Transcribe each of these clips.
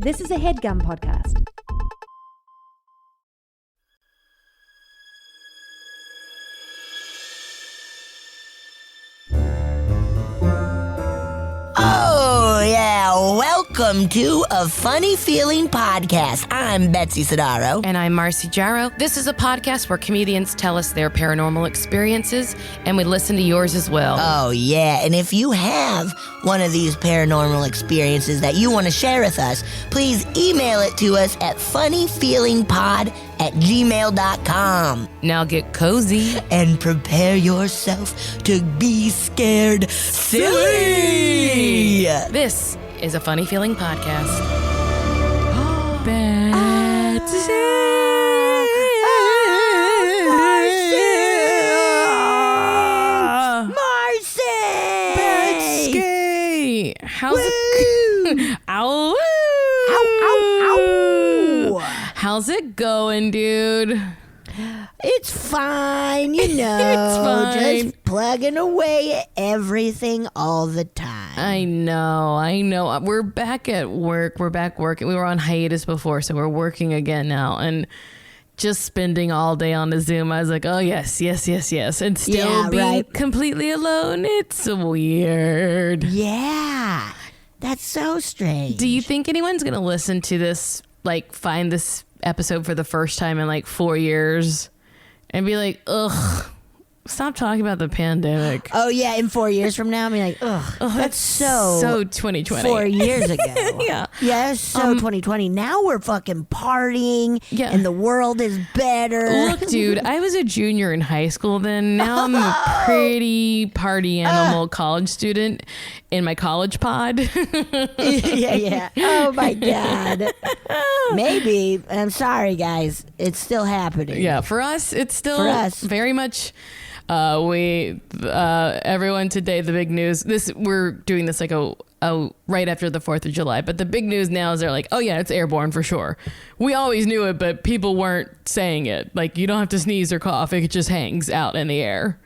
This is a HeadGum podcast. Oh, yeah. Welcome to A Funny Feeling Podcast. I'm Betsy Sidaro. And I'm Marcy Jarrow. This is a podcast where comedians tell us their paranormal experiences, and we listen to yours as well. Oh, yeah. And if you have one of these paranormal experiences that you want to share with us, please email it to us at funnyfeelingpod@gmail.com. Now get cozy. And prepare yourself to be scared silly. This is a Funny Feeling podcast. Marcy! How's it? Ow! Ow! How's it going, dude? It's fine, you know. It's fine. Just plugging away at everything all the time. I know. We're back at work. We're back working. We were on hiatus before, so we're working again now. And just spending all day on a Zoom, I was like, oh, yes. And still being completely alone. It's weird. Yeah. That's so strange. Do you think anyone's going to listen to this, like find this episode for the first time in like 4 years and be like, ugh, stop talking about the pandemic? Oh, yeah. In 4 years from now, I'm like, ugh, that's so 2020. 4 years ago. Yeah. Yeah, that's so 2020. Now we're fucking partying and the world is better. Look, dude, I was a junior in high school then. Now I'm a pretty party animal college student in my college pod. Yeah. Oh, my God. Maybe. I'm sorry, guys. It's still happening. Yeah, for us, it's still very much... everyone today, the big news, we're doing this like a right after the 4th of July, but the big news now is they're like, oh yeah, it's airborne for sure. We always knew it, but people weren't saying it. Like, you don't have to sneeze or cough. It just hangs out in the air.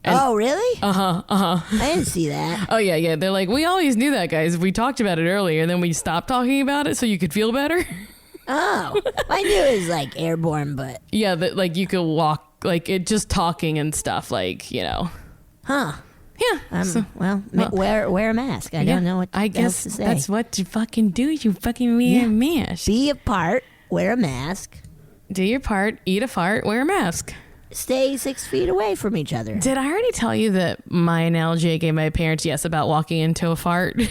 And, oh, really? I didn't see that. Oh yeah. They're like, we always knew that, guys. We talked about it earlier, and then we stopped talking about it so you could feel better. Oh, I knew it was like airborne, but yeah, that like you could walk. Like, it just talking and stuff, like, you know. Huh. Yeah. Wear a mask. I don't know what else to say. That's what you fucking do. You fucking wear a mask. Be apart, wear a mask. Do your part, eat a fart, wear a mask. Stay 6 feet away from each other. Did I already tell you that my analogy I gave my parents, about walking into a fart? Oh,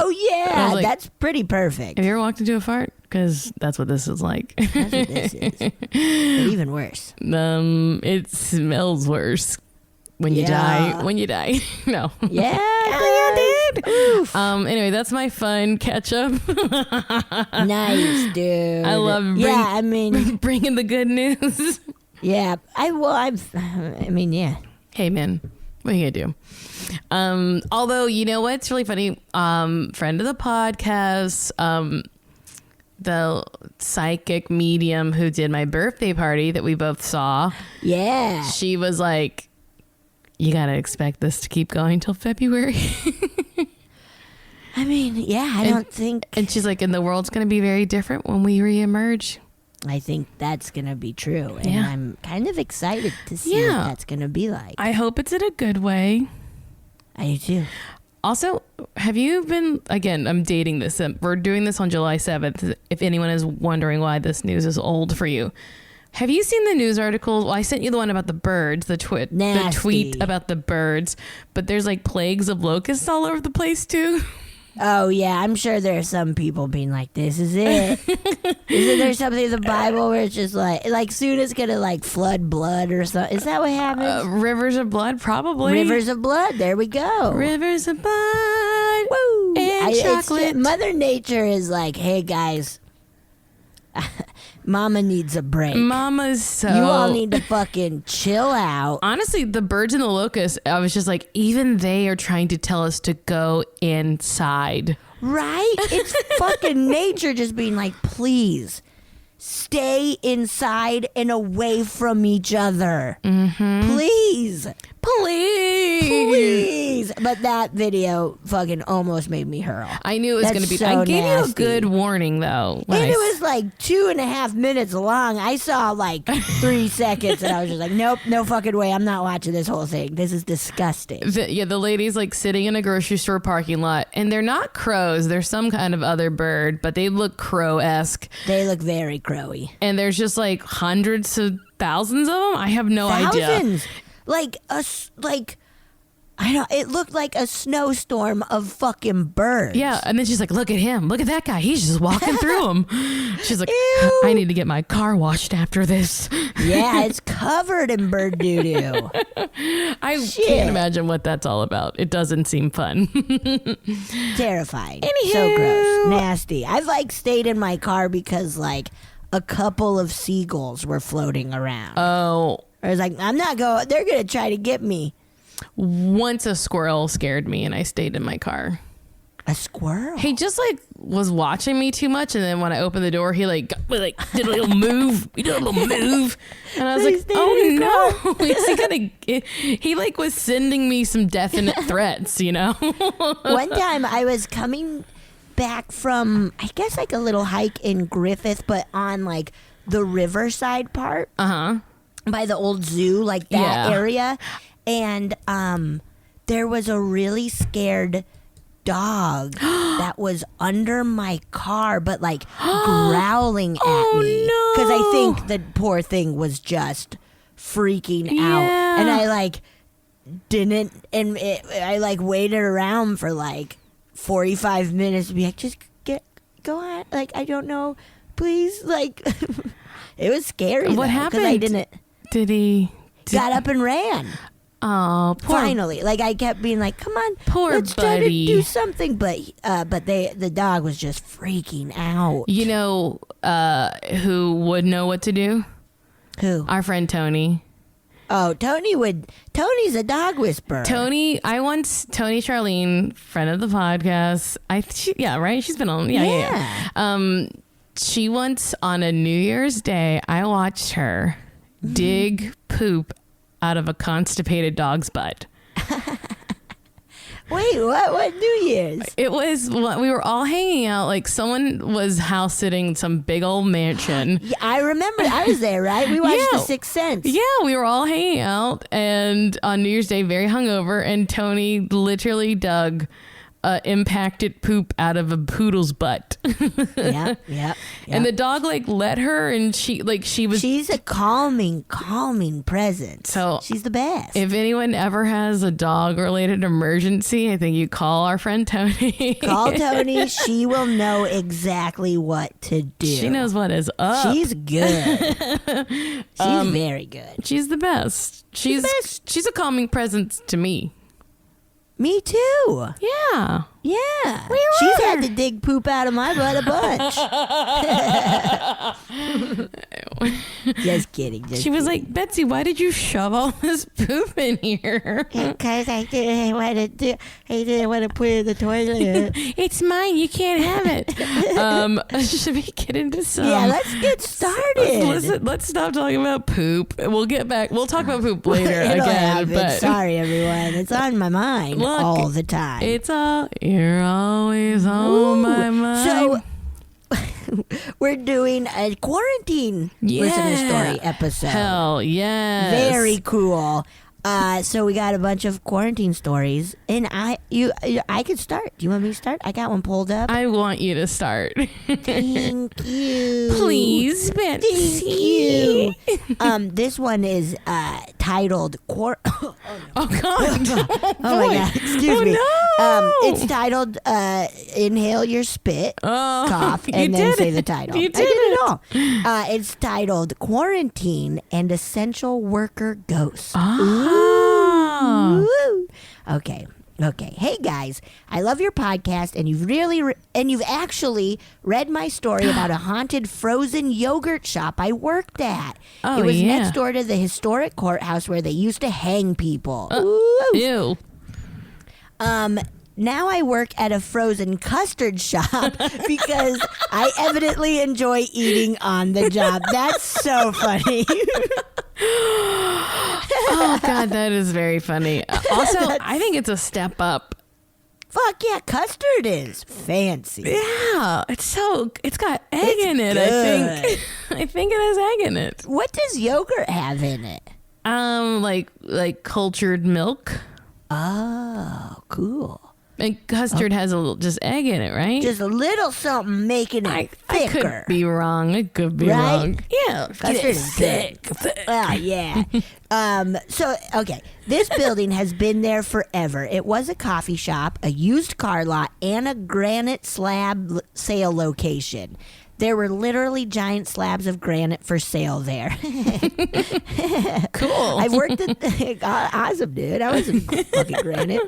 yeah. Like, that's pretty perfect. Have you ever walked into a fart? Because that's what this is like. That's what this is. But even worse. It smells worse when you die. When you die. No. Yeah. Dude. Anyway, that's my fun catch up. Nice, dude. I love bringing the good news. Yeah. Yeah. Hey, man. What are you gonna do? Although, you know what's really funny? Friend of the podcast, the psychic medium who did my birthday party that we both saw. Yeah. She was like, you gotta expect this to keep going till February. I don't think. And she's like, and the world's gonna be very different when we reemerge. I think that's gonna be true. And I'm kind of excited to see what that's gonna be like. I hope it's in a good way. I do too. Also, have you been, again, I'm dating this. We're doing this on July 7th. If anyone is wondering why this news is old for you. Have you seen the news article? Well, I sent you the one about the birds, the tweet about the birds. But there's like plagues of locusts all over the place too. Oh, yeah. I'm sure there are some people being like, this is it. Isn't there something in the Bible where it's just like soon it's going to like flood blood or something? Is that what happens? Rivers of blood, probably. Rivers of blood. There we go. Rivers of blood. Woo. And chocolate. Mother Nature is like, hey, guys. Mama needs a break. Mama's so... You all need to fucking chill out. Honestly, the birds and the locusts, I was just like, even they are trying to tell us to go inside. Right? It's fucking nature just being like, please, stay inside and away from each other. Mm-hmm. Please. Please. But that video fucking almost made me hurl. I knew it was going to be. So I gave you a nasty. good warning, though. And it was like 2.5 minutes long. I saw like 3 seconds and I was just like, nope, no fucking way. I'm not watching this whole thing. This is disgusting. The lady's like sitting in a grocery store parking lot, and they're not crows. They're some kind of other bird, but they look crow-esque. They look very crowy. And there's just like hundreds of thousands of them. I have no idea. Thousands. I don't. It looked like a snowstorm of fucking birds. Yeah, and then she's like, "Look at him! Look at that guy! He's just walking through them." She's like, Ew. "I need to get my car washed after this." Yeah, it's covered in bird doo doo. I can't imagine what that's all about. It doesn't seem fun. Terrifying. Anywho. So gross, nasty. I've like stayed in my car because like a couple of seagulls were floating around. Oh, I was like, I'm not going. They're gonna try to get me. once a squirrel scared me, and I stayed in my car. A squirrel? He just like was watching me too much, and then when I opened the door, he like did a little move. He did a little move, and I was like, "Oh no!" Is he gonna? He like was sending me some definite threats, you know. One time I was coming back from, I guess, like a little hike in Griffith, but on like the riverside part by the old zoo, like that area. And there was a really scared dog that was under my car, but like growling at me. no. Because I think the poor thing was just freaking out. And I like didn't, and I like waited around for like 45 minutes to be like, just go on. Like, I don't know. Please. Like, it was scary. What happened? Because I didn't. Did he? Got up and ran. Oh, poor. Finally, like I kept being like, "Come on, Poor let's try to buddy. do something." But the dog was just freaking out. You know who would know what to do? Who? Our friend Tony. Oh, Tony would. Tony's a dog whisperer. Tony Charlene, friend of the podcast. Right? She's been on. Yeah. She once on a New Year's Day, I watched her dig poop out of a constipated dog's butt. Wait, what New Year's? It was, we were all hanging out, like someone was house sitting some big old mansion. Yeah, I remember. I was there, right? We watched Yeah. The Sixth Sense. Yeah, we were all hanging out, and on New Year's Day, very hungover, and Tony literally dug impacted poop out of a poodle's butt. Yeah. And the dog like let her, and she was. She's a calming presence. So she's the best. If anyone ever has a dog related emergency, I think you call our friend Tony. Call Tony. She will know exactly what to do. She knows what is up. She's good. She's very good. She's the best. She's a calming presence to me. Me too. Yeah. Yeah. We She's were. had to dig poop out of my butt a bunch. Just kidding. She was like, Betsy, why did you shove all this poop in here? Because I didn't want to put it in the toilet. It's mine. You can't have it. Should we get into some? Yeah, let's get started. Let's stop talking about poop. We'll get back. We'll talk about poop later It'll again. happen. But Sorry, everyone. It's on my mind Look, all the time. You're always on my mind. So we're doing a quarantine listener story episode. Hell yes. Very cool. So we got a bunch of quarantine stories, and I could start. Do you want me to start? I got one pulled up. I want you to start. Thank you. Please, Betsy. Thank you. This one is titled Oh God. Oh my God. Excuse me. No. It's titled Inhale Your Spit, Cough, and then say the title. You I did it all. It's titled Quarantine and Essential Worker Ghost. Woo. Okay. Hey guys, I love your podcast, and you've actually read my story about a haunted frozen yogurt shop I worked at. Oh, it was yeah. next door to the historic courthouse where they used to hang people. Ew. Now I work at a frozen custard shop because I evidently enjoy eating on the job. That's so funny. Oh God, that is very funny. Also, I think it's a step up. Fuck yeah, custard is fancy. Yeah, it's got egg in it. Good. I think it has egg in it. What does yogurt have in it? Like cultured milk. Oh, cool. And custard has a little just egg in it, right? Just a little something making it thicker. I could be wrong. I could be wrong. Yeah, custard is thick. Oh, yeah. So, okay. This building has been there forever. It was a coffee shop, a used car lot, and a granite slab sale location. There were literally giant slabs of granite for sale there. Cool. I've worked at awesome, dude. I was fucking granite.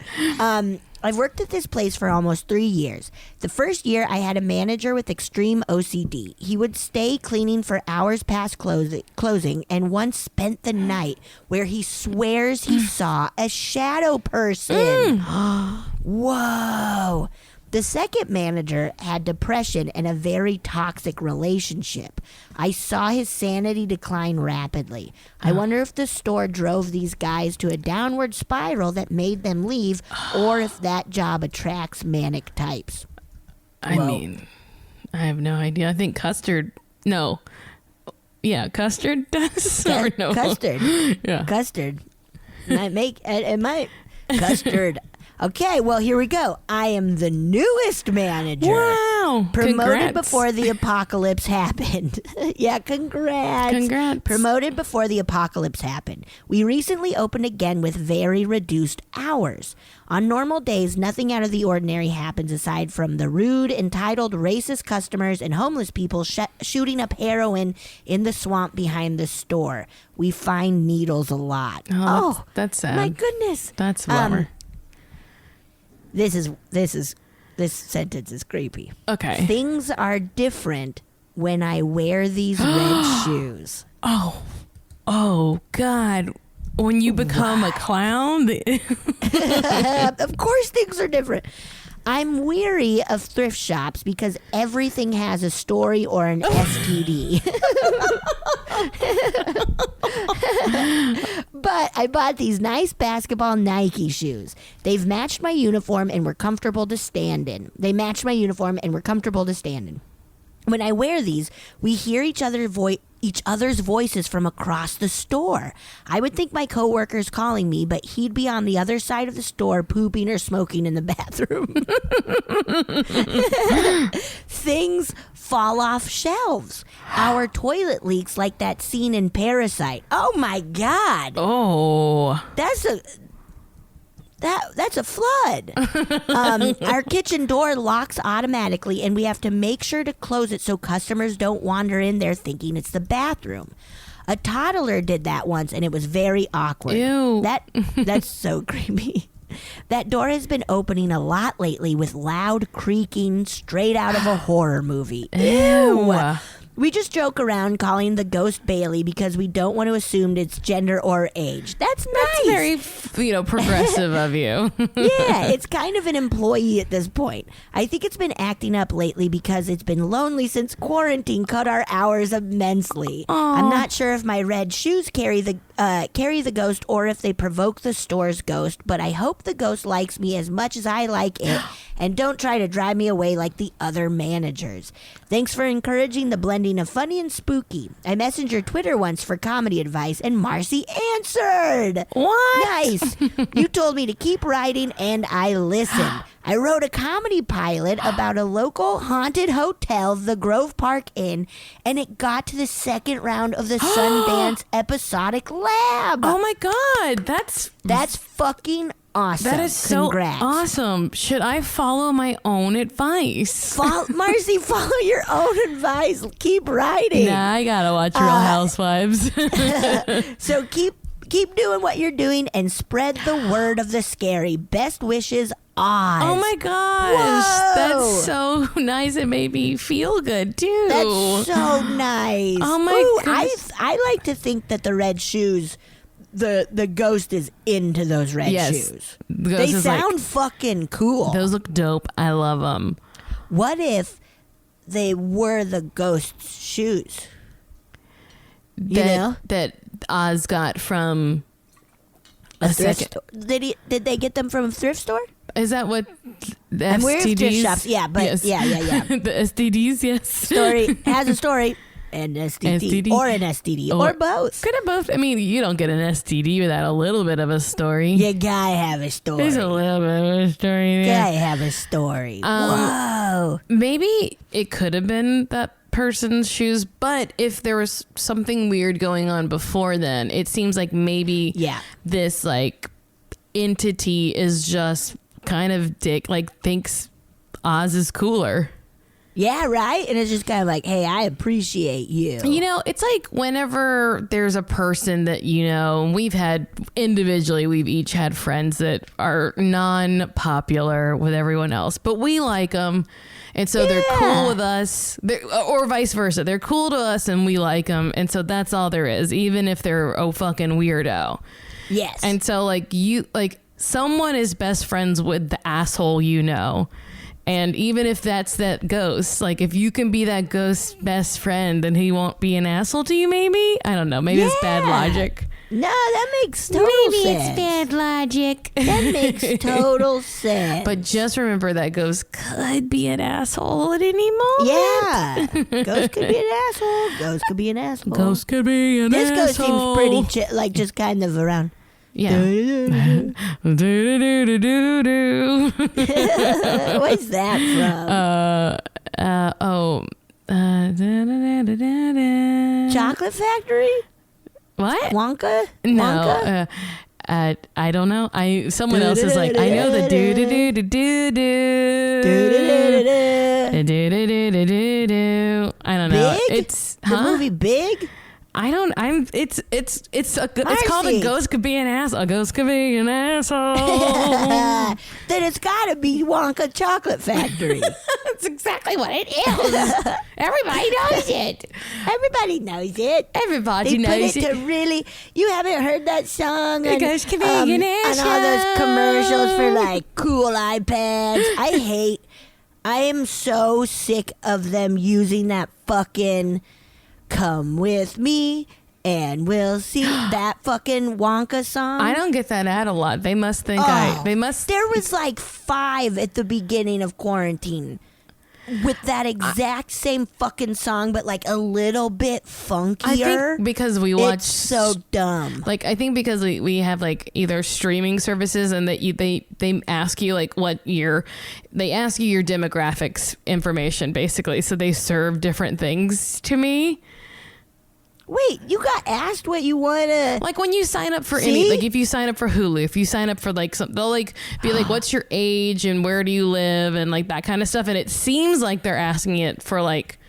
I've worked at this place for almost 3 years. The first year, I had a manager with extreme OCD. He would stay cleaning for hours past closing and once spent the night where he swears he saw a shadow person. Whoa. The second manager had depression and a very toxic relationship. I saw his sanity decline rapidly. I wonder if the store drove these guys to a downward spiral that made them leave, or if that job attracts manic types. I mean, I have no idea. I think custard. No. Yeah, custard does. Or no? Custard. Yeah. Custard. It might. Custard. Okay, well, here we go. I am the newest manager. Wow. Promoted Congrats. before the apocalypse happened. Yeah, congrats. Promoted before the apocalypse happened. We recently opened again with very reduced hours. On normal days, nothing out of the ordinary happens aside from the rude, entitled, racist customers and homeless people shooting up heroin in the swamp behind the store. We find needles a lot. Oh, that's sad. My goodness. That's a bummer. This sentence is creepy. Okay. Things are different when I wear these red shoes. Oh God. When you become a clown? Of course things are different. I'm weary of thrift shops because everything has a story or an STD. But I bought these nice basketball Nike shoes. They've matched my uniform and were comfortable to stand in. When I wear these, we hear each other's voices from across the store. I would think my coworker's calling me, but he'd be on the other side of the store pooping or smoking in the bathroom. Things fall off shelves. Our toilet leaks like that scene in Parasite. Oh my God. Oh. That's a flood. Our kitchen door locks automatically, and we have to make sure to close it so customers don't wander in there thinking it's the bathroom. A toddler did that once, and it was very awkward. Ew. That's so creepy. That door has been opening a lot lately with loud creaking straight out of a horror movie. Ew. We just joke around calling the ghost Bailey because we don't want to assume its gender or age. That's nice. That's very, progressive of you. Yeah, it's kind of an employee at this point. I think it's been acting up lately because it's been lonely since quarantine cut our hours immensely. Aww. I'm not sure if my red shoes carry the ghost or if they provoke the store's ghost, but I hope the ghost likes me as much as I like it and don't try to drive me away like the other managers. Thanks for encouraging the blending of funny and spooky. I messaged your Twitter once for comedy advice, and Marcy answered. What? Nice. You told me to keep writing, and I listened. I wrote a comedy pilot about a local haunted hotel, the Grove Park Inn, and it got to the second round of the Sundance Episodic Lab. Oh my God, that's fucking awesome. That is Congrats. so awesome. Should I follow my own advice? Marcy, follow your own advice. Keep writing. Nah, I gotta watch Real Housewives. So keep doing what you're doing and spread the word of the scary. Best wishes, Oz. Oh my gosh. Whoa. That's so nice. It made me feel good too. That's so nice. Oh my goodness. I like to think that the red shoes, the ghost is into those red shoes. They sound fucking cool. Those look dope. I love them. What if they were the ghost's shoes? that Oz got from a thrift store. Did they get them from a thrift store? Is that what the I'm aware of thrift STDs? shops. Yeah, but Yes. yeah. The STDs, yes. Story has a story and STD. Or an STD or both. Could have both. I mean, you don't get an STD without a little bit of a story. You gotta have a story. There's a little bit of a story there. Gotta have a story. Whoa. Maybe it could have been that person's shoes, but if there was something weird going on before then, it seems like maybe this like entity is just kind of thinks Oz is cooler. Yeah, right? And it's just kind of like, hey, I appreciate you. You know, it's like whenever there's a person that, we've each had friends that are non-popular with everyone else, but we like them. And so they're cool with us, or vice versa. They're cool to us and we like them. And so that's all there is, even if they're a fucking weirdo. Yes. And so someone is best friends with the asshole, and even if that's that ghost, like if you can be that ghost's best friend, then he won't be an asshole to you, maybe? I don't know. Maybe it's bad logic. No, that makes total sense. Maybe it's bad logic. That makes total sense. But just remember that ghost could be an asshole at any moment. Yeah. Ghost could be an asshole. Ghost could be an asshole. Ghost could be an asshole. This ghost seems pretty just kind of around. Yeah. What's that from? Chocolate Factory? What? Wonka? No. Wonka? I don't know. Someone else is like, I know the do do do do do do. I don't know. Big? It's the movie Big? It's called A Ghost Could Be an Asshole. A Ghost Could Be an Asshole. Then it's gotta be Wonka Chocolate Factory. That's exactly what it is. Everybody knows it. Everybody knows it. Everybody knows it. They put it to really. You haven't heard that song A Ghost Could Be an Asshole. on all those commercials for like cool iPads. I am so sick of them using that fucking "Come with me and we'll see" that fucking Wonka song. I don't get that ad a lot. They must think There was like 5 at the beginning of quarantine with that exact same fucking song, but like a little bit funkier. I think because we watch. It's so dumb. Like, I think because we have like either streaming services and that they ask you like they ask you your demographics information basically. So they serve different things to me. Wait, you got asked what you want to... Like when you sign up for if you sign up for Hulu, if you sign up for like something, they'll like be like, what's your age and where do you live and like that kind of stuff. And it seems like they're asking it for like,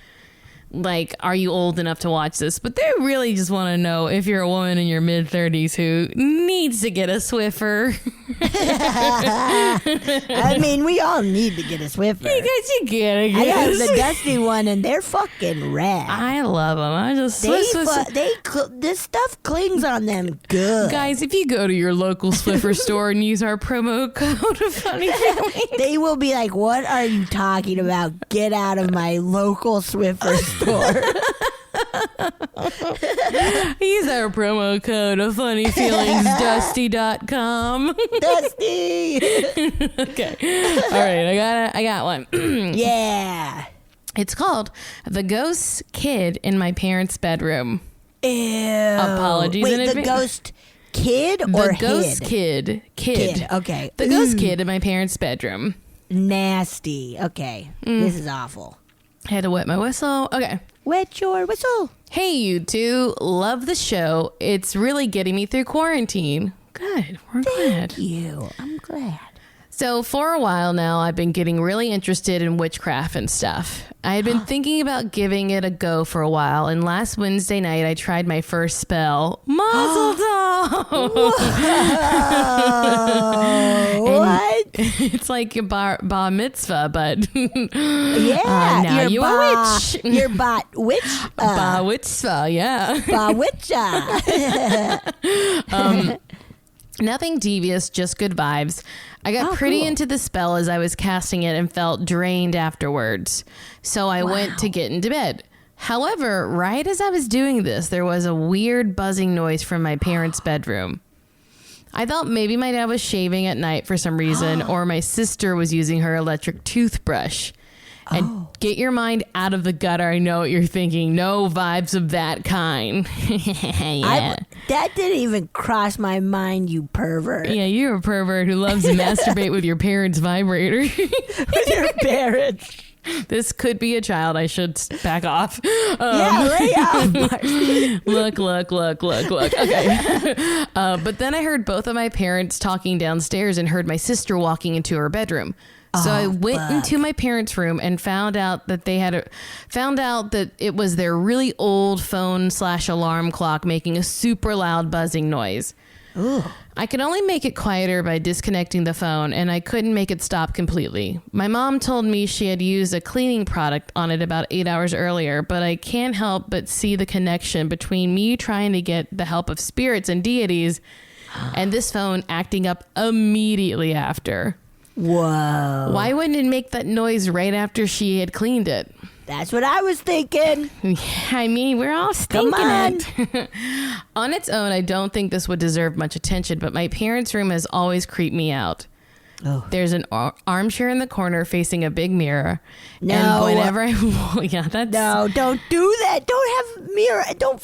are you old enough to watch this? But they really just want to know if you're a woman in your mid-30s who needs to get a Swiffer. I mean, we all need to get a Swiffer. You get it. I got the dusty one, and they're fucking rad. I love them. I just this stuff clings on them good. Guys, if you go to your local Swiffer store and use our promo code of Funny Feelings, they will be like, "What are you talking about? Get out of my local Swiffer store." Use our promo code of funnyfeelingsdusty.com. Dusty. Okay. All right. I got one. Yeah. It's called The Ghost Kid in My Parents' Bedroom. Ew. Apologies in advance. The ghost kid or the ghost kid? Kid. Okay. The ghost kid in my parents' bedroom. Nasty. Okay. This is awful. Had to wet my whistle. Okay. Wet your whistle. Hey, you two. Love the show. It's really getting me through quarantine. Good. We're glad. Thank you. I'm glad. So for a while now, I've been getting really interested in witchcraft and stuff. I had been thinking about giving it a go for a while, and last Wednesday night, I tried my first spell. Mazel tov! What? It's like a bar mitzvah, but yeah, now you're a witch. You're witch. Bar mitzvah, yeah. Bar witcha. Nothing devious, just good vibes. I got pretty into the spell as I was casting it and felt drained afterwards. So I went to get into bed. However, right as I was doing this, there was a weird buzzing noise from my parents' bedroom. I thought maybe my dad was shaving at night for some reason, or my sister was using her electric toothbrush. And get your mind out of the gutter. I know what you're thinking. No vibes of that kind. Yeah. That didn't even cross my mind, you pervert. Yeah, you're a pervert who loves to masturbate with your parents' vibrator. With your parents. This could be a child. I should back off. Lay off. Look. Okay. But then I heard both of my parents talking downstairs and heard my sister walking into her bedroom. So I went into my parents' room and found out that it was their really old phone / alarm clock making a super loud buzzing noise. Ooh. I could only make it quieter by disconnecting the phone, and I couldn't make it stop completely. My mom told me she had used a cleaning product on it about 8 hours earlier, but I can't help but see the connection between me trying to get the help of spirits and deities and this phone acting up immediately after. Whoa. Why wouldn't it make that noise right after she had cleaned it? That's what I was thinking. I mean, we're all thinking Come on. it. On its own, I don't think this would deserve much attention, but my parents' room has always creeped me out. Oh. There's an armchair in the corner facing a big mirror. No. And whenever that's... No, don't do that. Don't have mirror. Don't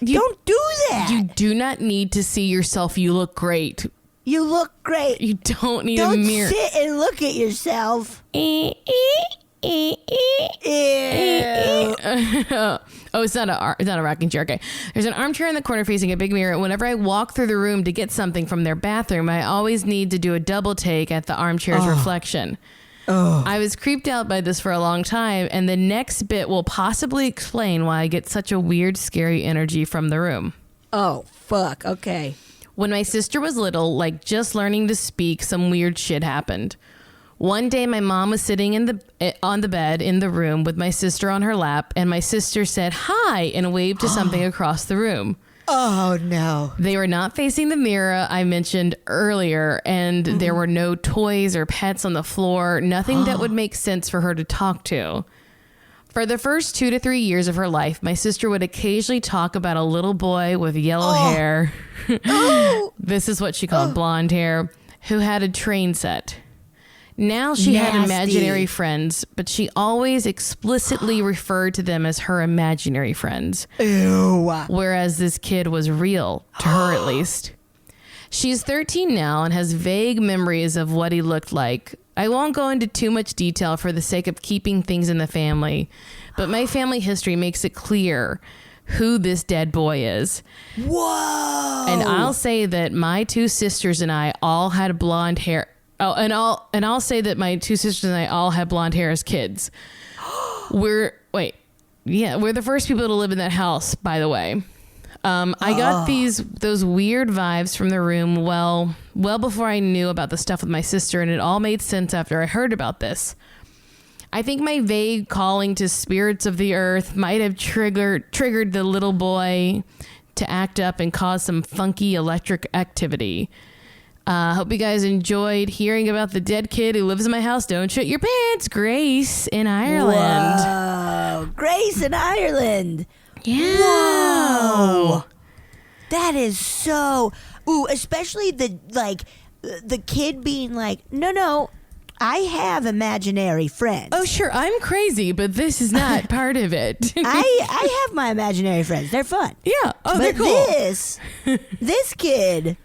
do that. You do not need to see yourself. You look great. You look great. You don't need Don't a mirror. sit and look at yourself. Ew. Oh, it's not a rocking chair. Okay. There's an armchair in the corner facing a big mirror. Whenever I walk through the room to get something from their bathroom, I always need to do a double take at the armchair's reflection. I was creeped out by this for a long time, and the next bit will possibly explain why I get such a weird, scary energy from the room. Oh, fuck. Okay. When my sister was little, like just learning to speak, some weird shit happened. One day, my mom was sitting on the bed in the room with my sister on her lap, and my sister said hi and waved to something across the room. Oh, no. They were not facing the mirror I mentioned earlier, and there were no toys or pets on the floor, nothing that would make sense for her to talk to. For the first 2 to 3 years of her life, my sister would occasionally talk about a little boy with yellow hair. This is what she called blonde hair, who had a train set. Now she had imaginary friends, but she always explicitly referred to them as her imaginary friends. Ew. Whereas this kid was real, to her at least. She's 13 now and has vague memories of what he looked like. I won't go into too much detail for the sake of keeping things in the family, but my family history makes it clear who this dead boy is. Whoa. And I'll say that my two sisters and I all had blonde hair. Oh, and I'll say that my two sisters and I all had blonde hair as kids. We're the first people to live in that house, by the way. I got those weird vibes from the room well before I knew about the stuff with my sister, and it all made sense after I heard about this. I think my vague calling to spirits of the earth might have triggered the little boy to act up and cause some funky electric activity. Hope you guys enjoyed hearing about the dead kid who lives in my house. Don't shit your pants. Grace in Ireland. Whoa. Grace in Ireland. Yeah. Whoa. That is so... Ooh, especially the kid being like, no, I have imaginary friends. Oh, sure, I'm crazy, but this is not part of it. I have my imaginary friends. They're fun. Yeah. Oh, but they're cool. This kid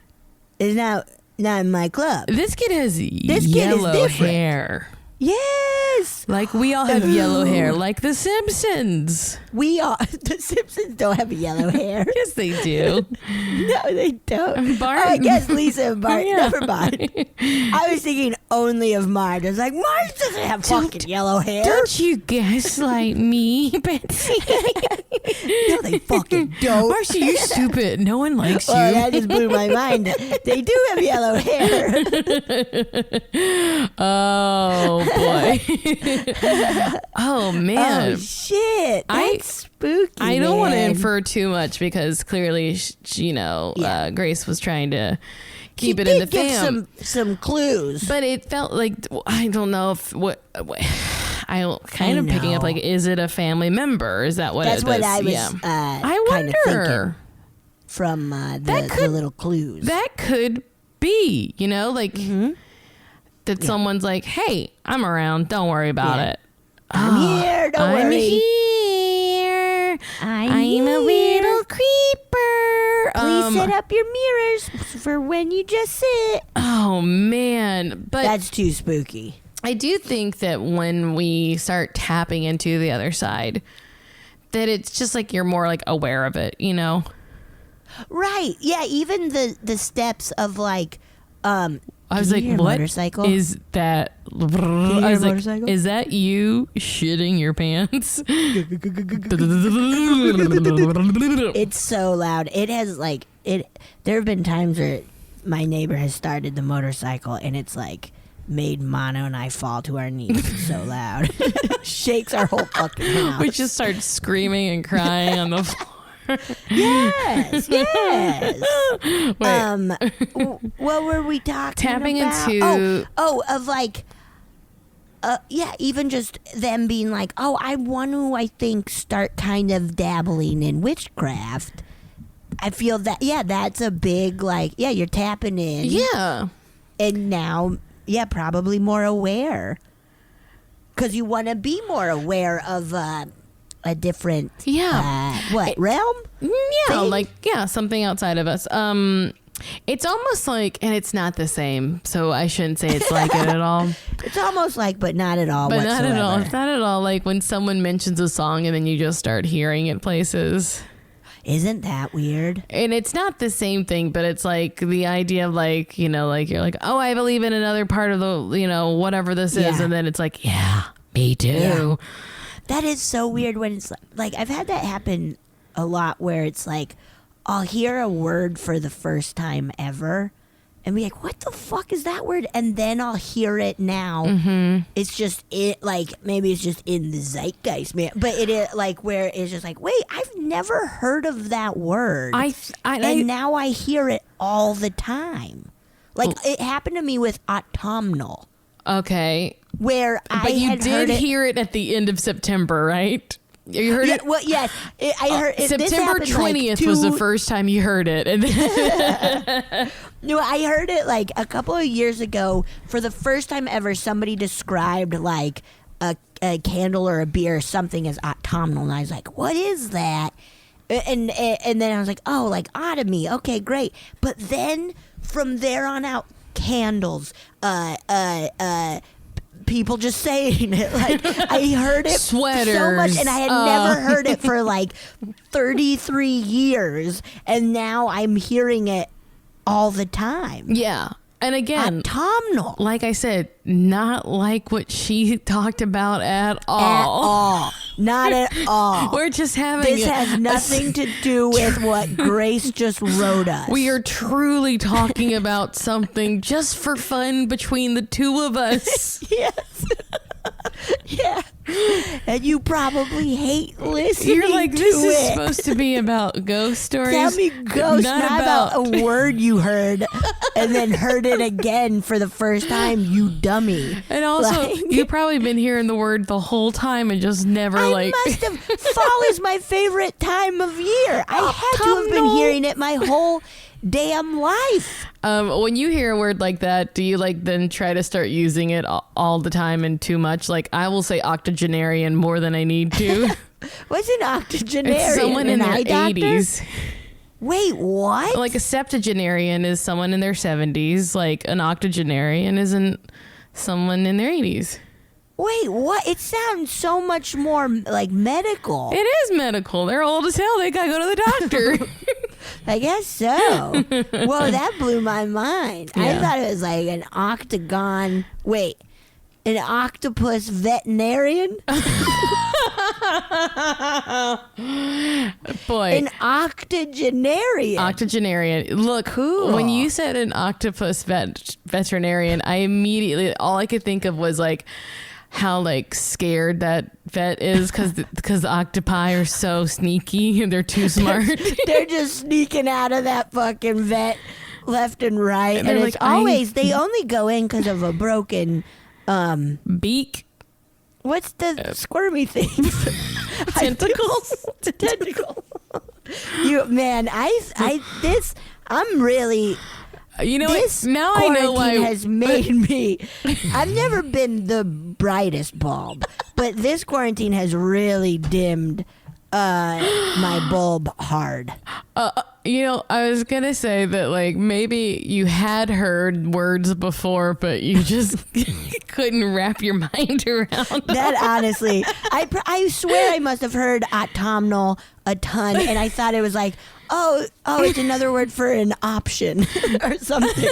is not in my club. This kid has yellow hair. Yes. Like we all have yellow hair, like the Simpsons. The Simpsons don't have yellow hair. Yes, they do. No, they don't. Bart. Oh, I guess Lisa and Bart. Yeah. Never mind. I was thinking only of Marge. I was like, Marge doesn't have fucking yellow hair. Don't you gaslight me, Betsy? No, they fucking don't. Marcia, you're stupid. No one likes you. Oh, that just blew my mind. They do have yellow hair. Oh, boy. Oh, man. Oh, shit. That's spooky. I don't want to infer too much because clearly, Grace was trying to keep it in the fam. Some clues. But it felt like, I don't know if I kind of picking up, like, is it a family member? Is that what That's it what is? I was I kind of wonder. thinking from the little clues. That could be, you know, like that someone's like, hey, I'm around. Don't worry about it. I'm here. Don't worry. I'm here. I'm a little creeper. Please set up your mirrors for when you just sit. Oh, man. But that's too spooky. I do think that when we start tapping into the other side, that it's just like you're more like aware of it, you know? Right. Yeah. Even the steps of like, I was like, what motorcycle? is that? I was like, motorcycle? Is that you shitting your pants? It's so loud. It has like there have been times where my neighbor has started the motorcycle and it's like made Mono and I fall to our knees. It's so loud. Shakes our whole fucking house. We just start screaming and crying on the floor. Yes. Wait. What were we talking Tapping about? into Of like even just them being like, oh, I want to, I think, start kind of dabbling in witchcraft. I feel that, that's a big, like, you're tapping in. Yeah. And now, probably more aware. Because you want to be more aware of a different, realm? Yeah, thing? something outside of us. It's almost like, and it's not the same, so I shouldn't say it's like it at all. It's almost like, but not at all whatsoever. Not at all. It's not at all like when someone mentions a song and then you just start hearing it places. Isn't that weird? And it's not the same thing, but it's like the idea of like, you know, like you're like, oh, I believe in another part of the, you know, whatever this is. And then it's like, yeah, me too. Yeah. That is so weird when it's like, I've had that happen a lot where it's like, I'll hear a word for the first time ever and be like, what the fuck is that word? And then I'll hear it now. Mm-hmm. It's just maybe it's just in the zeitgeist, man. But it is like where it's just like, wait, I've never heard of that word. And now I hear it all the time. Like it happened to me with autumnal. Okay. Where but you did hear it at the end of September, right? You heard it? Well, yes. I heard it. September 20th was the first time you heard it. No, I heard it like a couple of years ago. For the first time ever, somebody described like a candle or a beer or something as autumnal. And I was like, what is that? And then I was like, oh, like autumny. Okay, great. But then from there on out, candles, people just saying it. Like I heard it sweaters so much, and I had never heard it for like 33 years, and now I'm hearing it all the time. Yeah. And again, autumnal. Like I said, not like what she talked about at all. At all. Not at all. We're just having this has nothing to do with what Grace just wrote us. We are truly talking about something just for fun between the two of us. Yes. Yeah. And you probably hate listening. You're like, this to is it. supposed to be about ghost stories. Tell me ghosts, not about a word you heard and then heard it again for the first time, you dummy. And also, you've probably been hearing the word the whole time and just never I must have. Fall is my favorite time of year. I had to have been hearing it my whole damn life. When you hear a word like that, do you like then try to start using it all the time and too much? Like I will say octogenarian more than I need to. What's an octogenarian? It's someone in their 80s. Wait, what? Like a septuagenarian is someone in their 70s. Like an octogenarian isn't someone in their 80s. Wait, what? It sounds so much more like medical. It is medical. They're old as hell. They gotta go to the doctor. I guess so. Whoa, that blew my mind. Yeah. I thought it was like an octagon. Wait, an octopus veterinarian? Boy. An octogenarian. Octogenarian. Look, cool. When you said an octopus veterinarian, I immediately, all I could think of was like, how like scared that vet is because the octopi are so sneaky and they're too smart. They're just sneaking out of that fucking vet left and right. And it's like, always, they only go in because of a broken beak. What's the squirmy thing? Tentacles? Tentacle. I'm really... You know this what? Now I know why has made me... I've never been the brightest bulb, but this quarantine has really dimmed my bulb hard. I was gonna say that like maybe you had heard words before, but you just couldn't wrap your mind around that. Honestly, I swear I must have heard autumnal a ton, and I thought it was like, oh, it's another word for an option or something.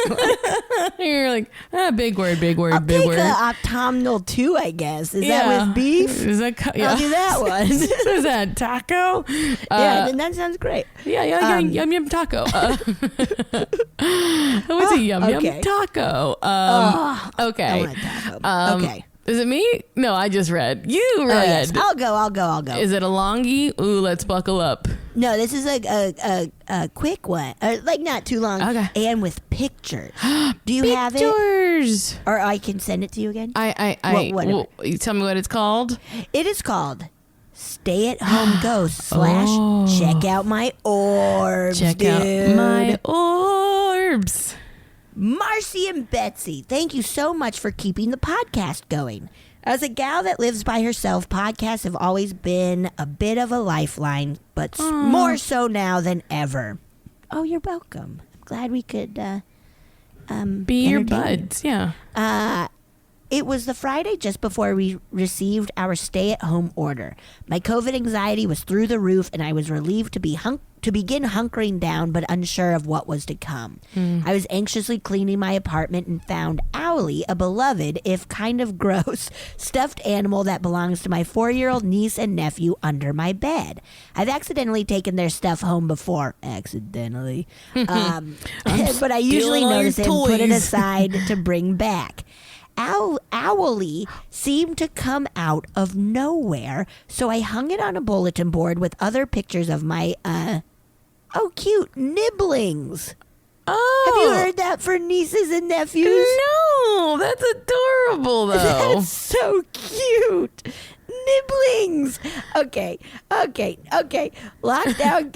You're like, big word. I'll take autumnal too, I guess. Is that with beef? Is that I'll do that one. Is that taco? Then that sounds great. Yum taco. What's a yum taco? Okay. I want a taco. Okay. Is it me? No, I just read. You read. Yes. I'll go. Is it a longie? Ooh, let's buckle up. No, this is a quick one. Like not too long. Okay. And with pictures. Do you have it? Pictures. Or I can send it to you again? You tell me what it's called? It is called Stay at Home Ghost / Check Out My Orbs. Check out my orbs. Marcy and Betsy, thank you so much for keeping the podcast going. As a gal that lives by herself, podcasts have always been a bit of a lifeline, but more so now than ever. Oh, you're welcome. I'm glad we could be your buds. Yeah. It was the Friday just before we received our stay-at-home order. My COVID anxiety was through the roof, and I was relieved to begin hunkering down, but unsure of what was to come. I was anxiously cleaning my apartment and found Owlie, a beloved, if kind of gross, stuffed animal that belongs to my 4-year-old niece and nephew under my bed. I've accidentally taken their stuff home before. Accidentally. But I usually notice it and put it aside to bring back. Owlie seemed to come out of nowhere, so I hung it on a bulletin board with other pictures of my, cute nibblings. Oh. Have you heard that for nieces and nephews? No, that's adorable, though. That's so cute. Nibblings. Okay. Lockdown.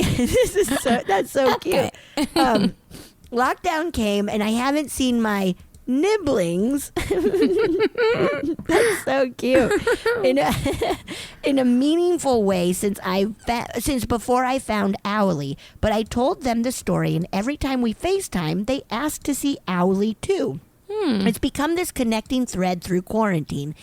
That's so cute. Lockdown came, and I haven't seen my nibblings. That's so cute. In a meaningful way since before I found Owlie, but I told them the story, and every time we FaceTime, they asked to see Owlie too. It's become this connecting thread through quarantine,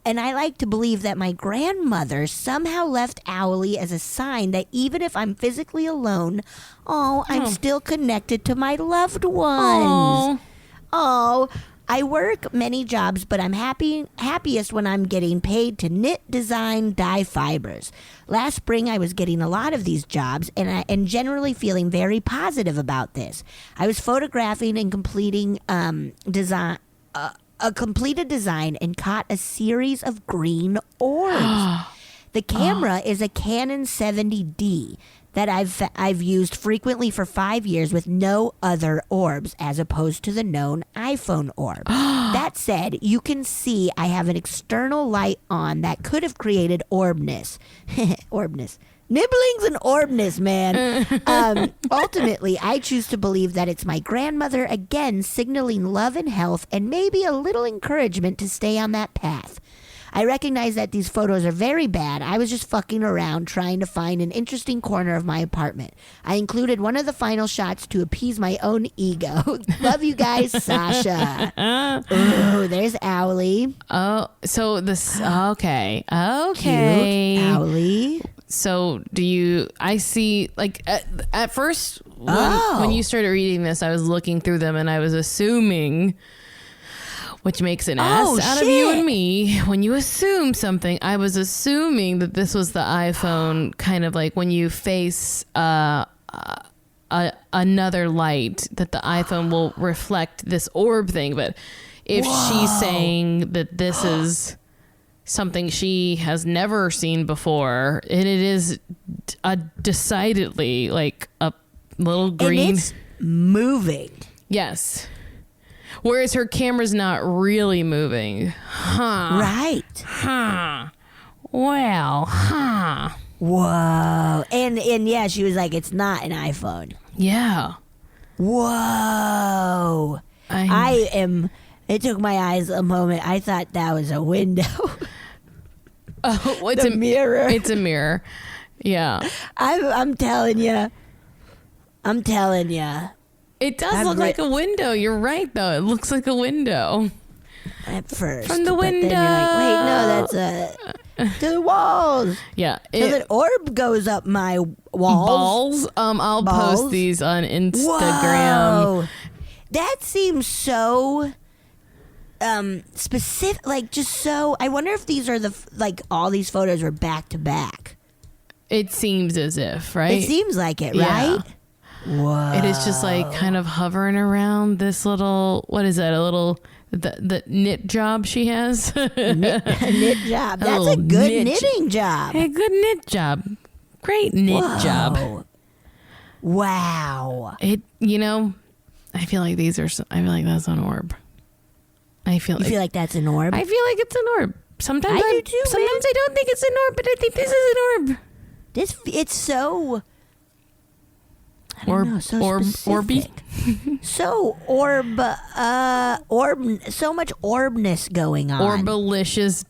and I like to believe that my grandmother somehow left Owlie as a sign that even if I'm physically alone, I'm still connected to my loved ones. Oh, I work many jobs, but I'm happiest when I'm getting paid to knit, design, dye fibers. Last spring, I was getting a lot of these jobs, and generally feeling very positive about this. I was photographing and completing a completed design and caught a series of green orbs. The camera is a Canon 70D. That I've used frequently for 5 years with no other orbs, as opposed to the known iPhone orb. That said, you can see I have an external light on that could have created orbness. Orbness. Nibblings and orbness, man. Ultimately, I choose to believe that it's my grandmother again signaling love and health and maybe a little encouragement to stay on that path. I recognize that these photos are very bad. I was just fucking around trying to find an interesting corner of my apartment. I included one of the final shots to appease my own ego. Love you guys, Sasha. Ooh, there's Owlie. Oh, so this, okay. Cute Owlie. So I see, like, at first, when you started reading this, I was looking through them and I was assuming... Which makes an ass out of you and me. When you assume something, I was assuming that this was the iPhone, kind of like when you face another light, that the iPhone will reflect this orb thing. But if she's saying that this is something she has never seen before, and it is decidedly like a little green. And it's moving. Yes. Whereas her camera's not really moving. Huh. Right. Huh. Well, huh. Whoa. And yeah, she was like, it's not an iPhone. Yeah. Whoa. It took my eyes a moment. I thought that was a window. Oh, it's a mirror. It's a mirror. Yeah. I'm telling you. It does look like a window. You're right, though. It looks like a window. At first. From the window. Then you're like, wait, no, that's to the walls. Yeah. So an orb goes up my walls. Balls? I'll post these on Instagram. Whoa. That seems so specific, like just so. I wonder if these are all these photos are back to back. It seems as if, right? It seems like it, Yeah. right? Whoa. It is just like kind of hovering around this little, what is that? A little, the knit job she has. knit job. That's a good knitting job. Hey, good knit job. Great knit job. Wow. I feel like I feel like that's an orb. You feel like that's an orb? I feel like it's an orb. Sometimes I do too, sometimes I don't think it's an orb, but I think this is an orb. It's so. I don't know, so Orby. So so much orbness going on. Orbalicious.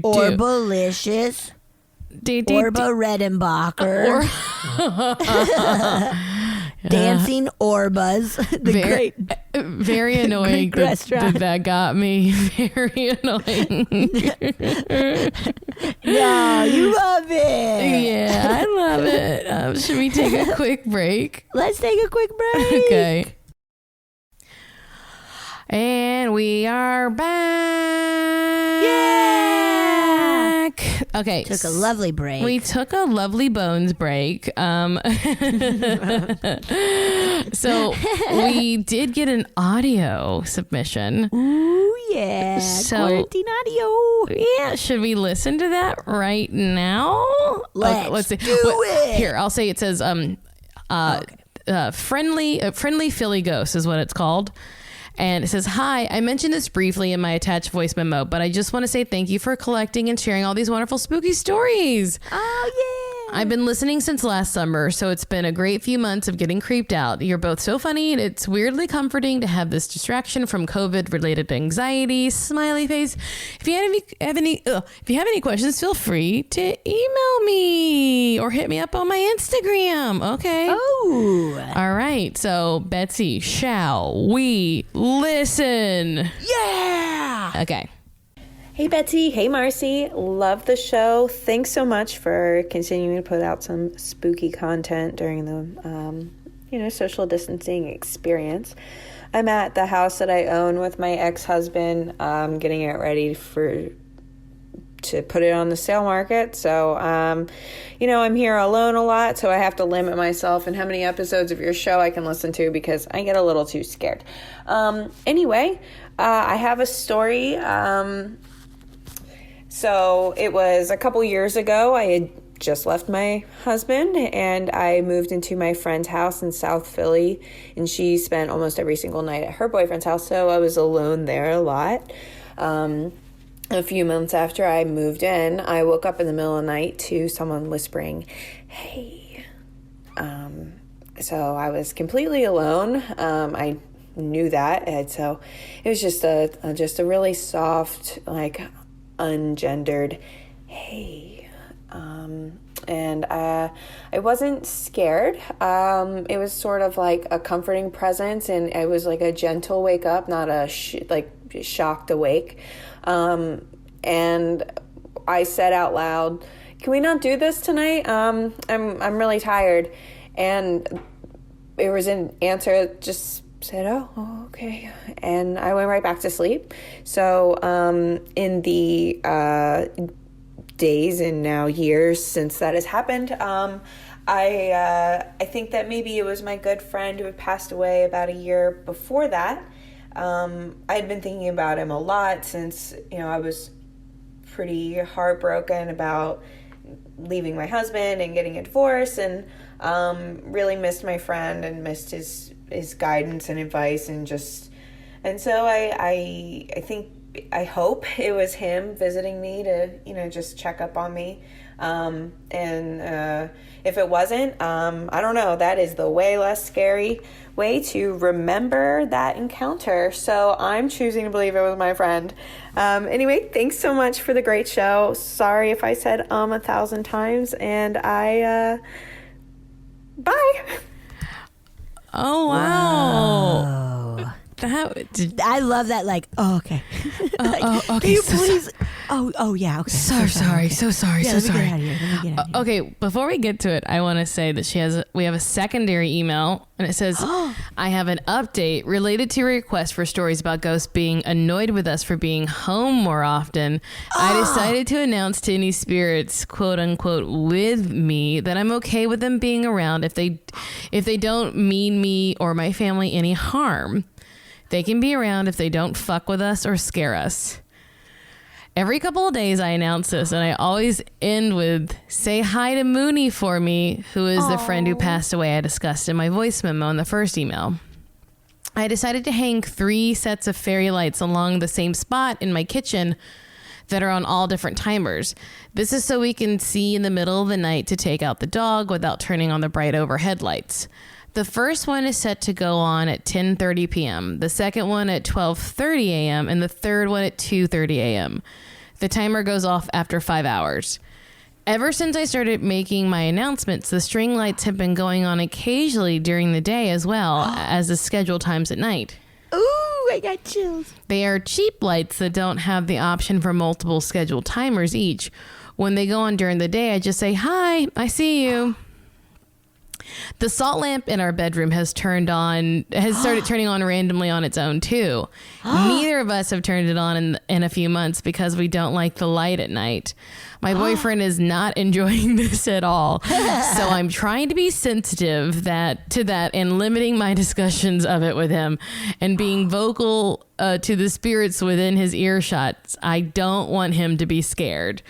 Orbalicious. Orba Redenbacher. Dancing Orbas. Very annoying. Greek restaurant. That got me very annoying. No, you love it. Yeah, I love it. Should we take a quick break? Let's take a quick break. Okay. And we are back. Yeah. Okay. Took a lovely break. We took a lovely bones break. So we did get an audio submission. Ooh, yeah. So, quarantine audio. Yeah, should we listen to that right now? Let's see. do it. Here, I'll say it says friendly Philly ghost is what it's called. And it says, hi, I mentioned this briefly in my attached voice memo, but I just want to say thank you for collecting and sharing all these wonderful spooky stories. Oh, yeah. I've been listening since last summer, so it's been a great few months of getting creeped out. You're both so funny, and it's weirdly comforting to have this distraction from COVID-related anxiety. Smiley face. If you have any questions, feel free to email me or hit me up on my Instagram. Okay. Oh. All right. So, Betsy, shall we listen? Yeah. Okay. Hey Betsy, hey Marcy, love the show. Thanks so much for continuing to put out some spooky content during the, social distancing experience. I'm at the house that I own with my ex-husband, getting it ready to put it on the sale market. So, I'm here alone a lot, so I have to limit myself and how many episodes of your show I can listen to because I get a little too scared. Anyway, I have a story. So it was a couple years ago. I had just left my husband and I moved into my friend's house in South Philly, and she spent almost every single night at her boyfriend's house. So I was alone there a lot. A few months after I moved in, I woke up in the middle of the night to someone whispering, hey. So I was completely alone. I knew that. And so it was just a really soft, like, ungendered hey, and I wasn't scared. It was sort of like a comforting presence, and it was like a gentle wake up, not a shocked awake. And I said out loud, can we not do this tonight? I'm really tired. And it was an answer that just said, oh, okay. And I went right back to sleep. So in the days and now years since that has happened, I think that maybe it was my good friend who had passed away about a year before that. I had been thinking about him a lot since, I was pretty heartbroken about leaving my husband and getting a divorce, and really missed my friend and missed his guidance and advice, and just And so I think, I hope it was him visiting me to, just check up on me. And if it wasn't, I don't know, that is the way less scary way to remember that encounter. So I'm choosing to believe it was my friend. Anyway, thanks so much for the great show. Sorry if I said 1,000 times, and bye. Oh, wow. Whoa. I love that. Like, oh, okay. Okay. Can you please? Oh, yeah. Okay. So sorry. Yeah, Let me get out of here. Okay, before we get to it, I want to say that we have a secondary email, and it says, I have an update related to a request for stories about ghosts being annoyed with us for being home more often. I decided to announce to any spirits, quote unquote, with me, that I'm okay with them being around if they don't mean me or my family any harm. They can be around if they don't fuck with us or scare us. Every couple of days I announce this, and I always end with, say hi to Mooney for me, who is the friend who passed away I discussed in my voice memo in the first email. I decided to hang 3 sets of fairy lights along the same spot in my kitchen that are on all different timers. This is so we can see in the middle of the night to take out the dog without turning on the bright overhead lights. The first one is set to go on at 10:30 p.m., the second one at 12:30 a.m., and the third one at 2:30 a.m. The timer goes off after 5 hours. Ever since I started making my announcements, the string lights have been going on occasionally during the day as well as the scheduled times at night. Ooh, I got chills. They are cheap lights that don't have the option for multiple scheduled timers each. When they go on during the day, I just say, hi, I see you. The salt lamp in our bedroom has started turning on randomly on its own too. Neither of us have turned it on in a few months because we don't like the light at night. My boyfriend is not enjoying this at all. So I'm trying to be sensitive to that and limiting my discussions of it with him and being vocal to the spirits within his earshot. I don't want him to be scared.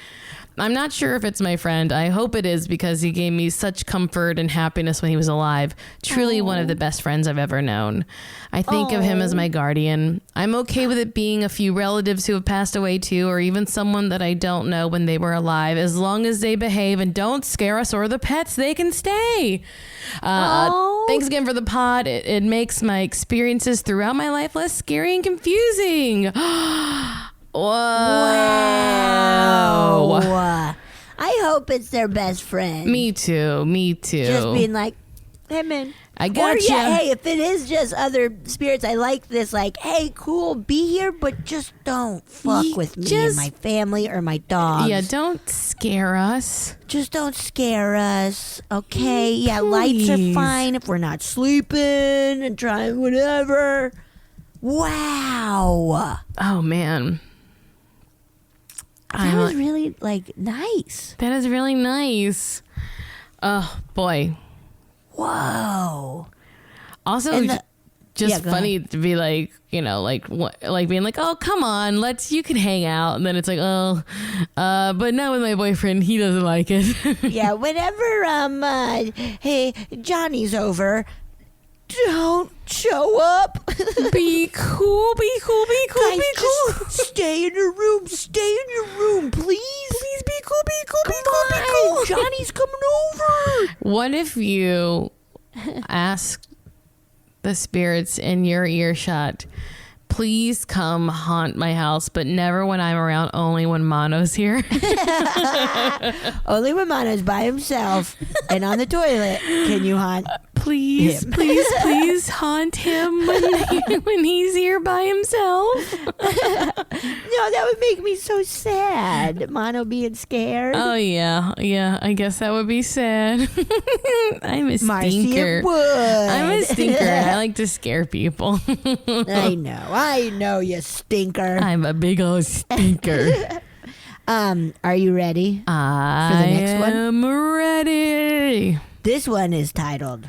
I'm not sure if it's my friend. I hope it is because he gave me such comfort and happiness when he was alive. Truly one of the best friends I've ever known. I think of him as my guardian. I'm okay with it being a few relatives who have passed away too, or even someone that I don't know when they were alive. As long as they behave and don't scare us or the pets, they can stay. Thanks again for the pod. It makes my experiences throughout my life less scary and confusing. Whoa. Wow. I hope it's their best friend. Me too. Just being like, hey, man. I got you. Yeah, hey, if it is just other spirits, I like this. Like, hey, cool, be here, but just don't fuck with me and my family or my dogs. Yeah, don't scare us. Just don't scare us, okay? Yeah, lights are fine if we're not sleeping and trying whatever. Wow. Oh, man. That was really, nice. That is really nice. Oh, boy. Whoa. Also, funny to be like, being like, oh, come on, you can hang out. And then it's like, but not with my boyfriend. He doesn't like it. Yeah, whenever, hey, Johnny's over, don't show up. Be cool. Guys, just stay in your room. Please. Please be cool. Be cool. Johnny's coming over. What if you ask the spirits in your earshot, please come haunt my house, but never when I'm around, only when Mono's here? Only when Mono's by himself and on the toilet can you haunt please haunt him when he's here by himself. No, that would make me so sad. Mono being scared. Oh, yeah. I guess that would be sad. I'm a stinker. I'm a stinker. I like to scare people. I know, you stinker. I'm a big old stinker. Are you ready for the next one? I'm ready. This one is titled,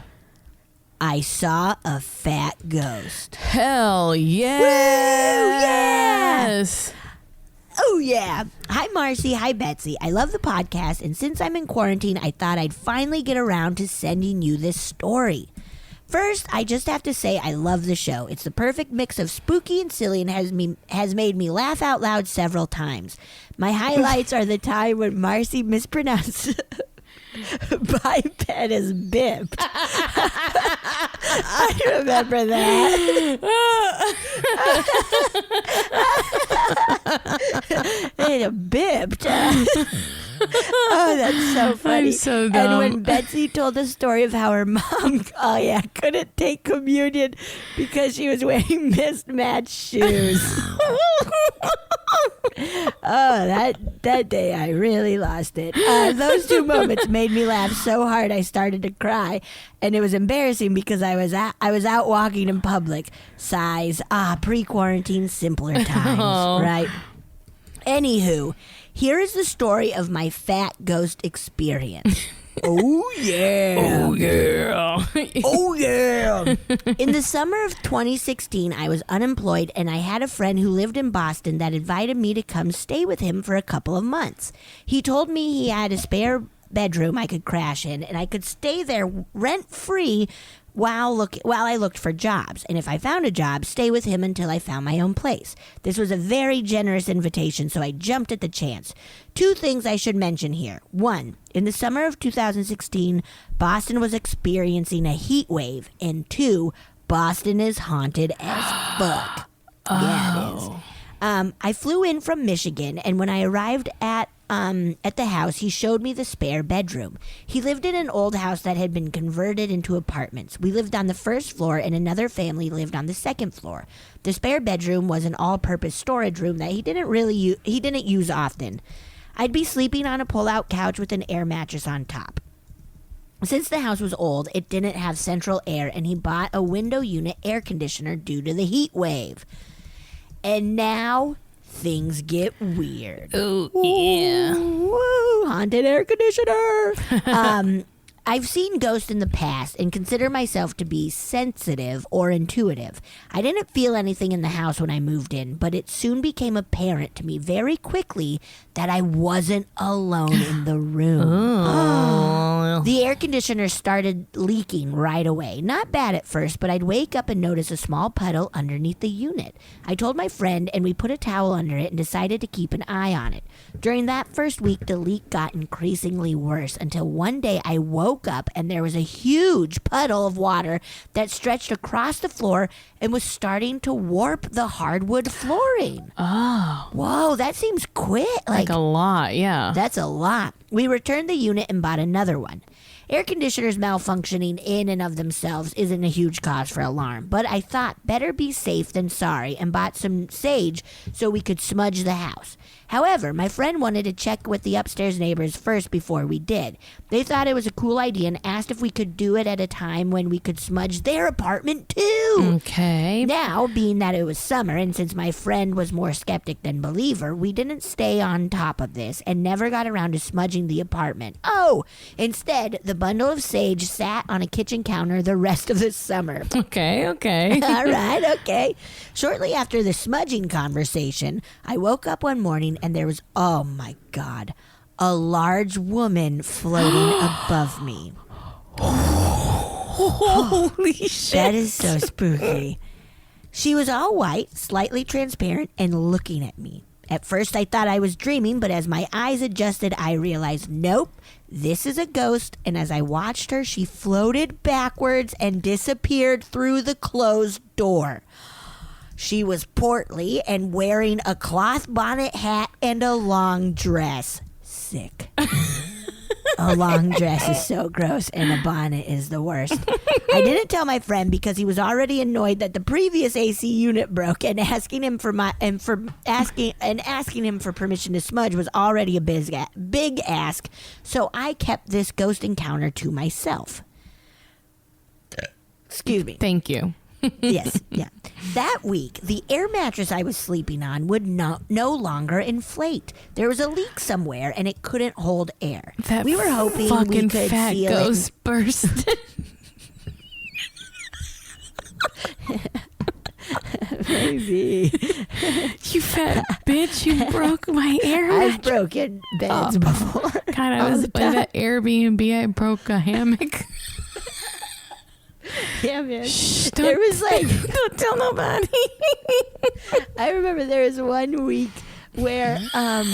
I Saw a Fat Ghost. Hell yes. Woo, yes. Oh, yeah. Hi, Marcy. Hi, Betsy. I love the podcast, and since I'm in quarantine, I thought I'd finally get around to sending you this story. First, I just have to say I love the show. It's the perfect mix of spooky and silly and has made me laugh out loud several times. My highlights are the time when Marcy mispronounced biped as bipped. I remember that. It bipped. Oh, that's so funny. I'm so dumb. And when Betsy told the story of how her mom, couldn't take communion because she was wearing mismatched shoes. Oh, that day I really lost it. Those two moments made me laugh so hard I started to cry, and it was embarrassing because I was out walking in public. Sighs. Pre-quarantine, simpler times, right? Anywho, here is the story of my fat ghost experience. Oh, yeah. Oh, yeah. Oh, yeah. In the summer of 2016, I was unemployed, and I had a friend who lived in Boston that invited me to come stay with him for a couple of months. He told me he had a spare bedroom I could crash in, and I could stay there rent-free while I looked for jobs. And if I found a job, stay with him until I found my own place. This was a very generous invitation, so I jumped at the chance. 2 things I should mention here. 1, in the summer of 2016, Boston was experiencing a heat wave. And 2, Boston is haunted as fuck. Yeah, it is. I flew in from Michigan, and when I arrived at the house, he showed me the spare bedroom. He lived in an old house that had been converted into apartments. We lived on the first floor, and another family lived on the second floor. The spare bedroom was an all-purpose storage room that he didn't use often. I'd be sleeping on a pull-out couch with an air mattress on top. Since the house was old, it didn't have central air, and he bought a window unit air conditioner due to the heat wave. And now things get weird. Oh, yeah. Woo, haunted air conditioner. I've seen ghosts in the past and consider myself to be sensitive or intuitive. I didn't feel anything in the house when I moved in, but it soon became apparent to me very quickly that I wasn't alone in the room. Oh. The air conditioner started leaking right away. Not bad at first, but I'd wake up and notice a small puddle underneath the unit. I told my friend, and we put a towel under it and decided to keep an eye on it. During that first week, the leak got increasingly worse until one day I woke up and there was a huge puddle of water that stretched across the floor and was starting to warp the hardwood flooring. Oh. Whoa, that seems quick. Like a lot, yeah. That's a lot. We returned the unit and bought another one. Air conditioners malfunctioning in and of themselves isn't a huge cause for alarm, but I thought better be safe than sorry and bought some sage so we could smudge the house. However, my friend wanted to check with the upstairs neighbors first before we did. They thought it was a cool idea and asked if we could do it at a time when we could smudge their apartment too. Okay. Now, being that it was summer and since my friend was more skeptic than believer, we didn't stay on top of this and never got around to smudging the apartment. Oh, instead, the bundle of sage sat on a kitchen counter the rest of the summer. Okay. All right, okay. Shortly after the smudging conversation, I woke up one morning and there was, oh my God, a large woman floating above me. Holy shit. That is so spooky. She was all white, slightly transparent, and looking at me. At first, I thought I was dreaming, but as my eyes adjusted, I realized, nope, this is a ghost. And as I watched her, she floated backwards and disappeared through the closed door. She was portly and wearing a cloth bonnet hat and a long dress. Sick. A long dress is so gross, and a bonnet is the worst. I didn't tell my friend because he was already annoyed that the previous AC unit broke, and asking him for permission to smudge was already a big ask. So I kept this ghost encounter to myself. Excuse me. Thank you. Yes, yeah. That week, the air mattress I was sleeping on would no longer inflate. There was a leak somewhere, and it couldn't hold air. That we were hoping fucking we could fat seal ghost burst. Maybe. You fat bitch! You broke my air I've mattress. broken beds before. God, I was at that Airbnb. I broke a hammock. Yeah, man. Shh, There was like, don't tell nobody. I remember there was one week where I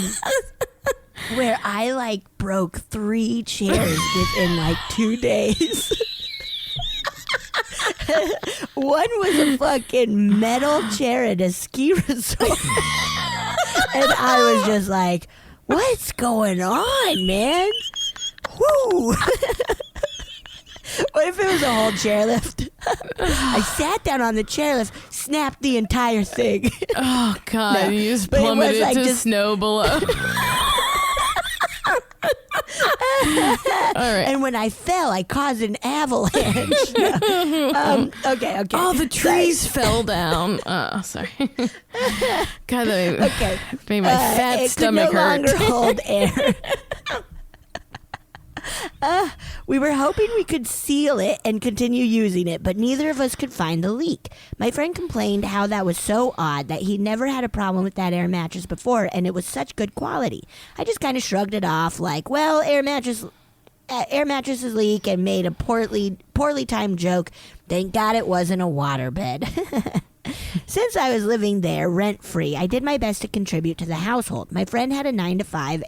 like broke 3 chairs within like 2 days. One was a fucking metal chair at a ski resort. And I was just like, what's going on, man? Woo! What if it was a whole chairlift? I sat down on the chairlift, snapped the entire thing. Oh, God. No, You just but it was plummeted like to just- snow below. All right. And when I fell, I caused an avalanche. Okay. All the trees fell down. Oh, sorry. God, that made my fat it stomach could no hurt. longer hold air. We were hoping we could seal it and continue using it, but neither of us could find the leak. My friend complained how that was so odd, that he'd never had a problem with that air mattress before, and it was such good quality. I just kind of shrugged it off like, well, air mattresses leak, and made a poorly timed joke. Thank God it wasn't a waterbed. Since I was living there rent-free, I did my best to contribute to the household. My friend had a 9-to-5,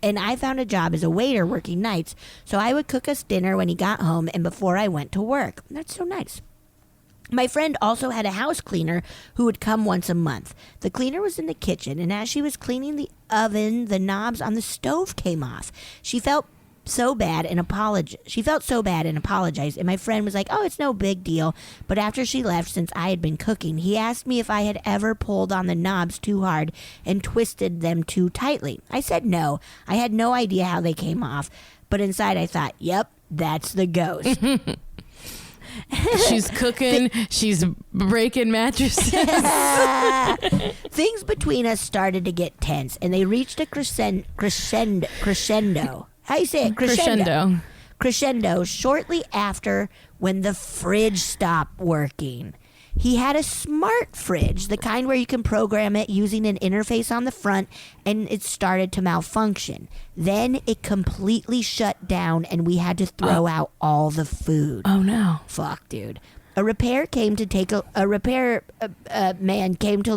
and I found a job as a waiter working nights, so I would cook us dinner when he got home and before I went to work. That's so nice. My friend also had a house cleaner who would come once a month. The cleaner was in the kitchen, and as she was cleaning the oven, the knobs on the stove came off. She felt so bad and apologized, and my friend was like, oh, it's no big deal. But after she left, since I had been cooking, he asked me if I had ever pulled on the knobs too hard and twisted them too tightly. I said no. I had no idea how they came off, but inside I thought, yep, that's the ghost. She's cooking. She's breaking mattresses. Things between us started to get tense, and they reached a crescendo. How you say it? Crescendo shortly after, when the fridge stopped working. He had a smart fridge, the kind where you can program it using an interface on the front, and it started to malfunction. Then it completely shut down, and we had to throw out all the food. Oh, no. Fuck, dude. A repair man came to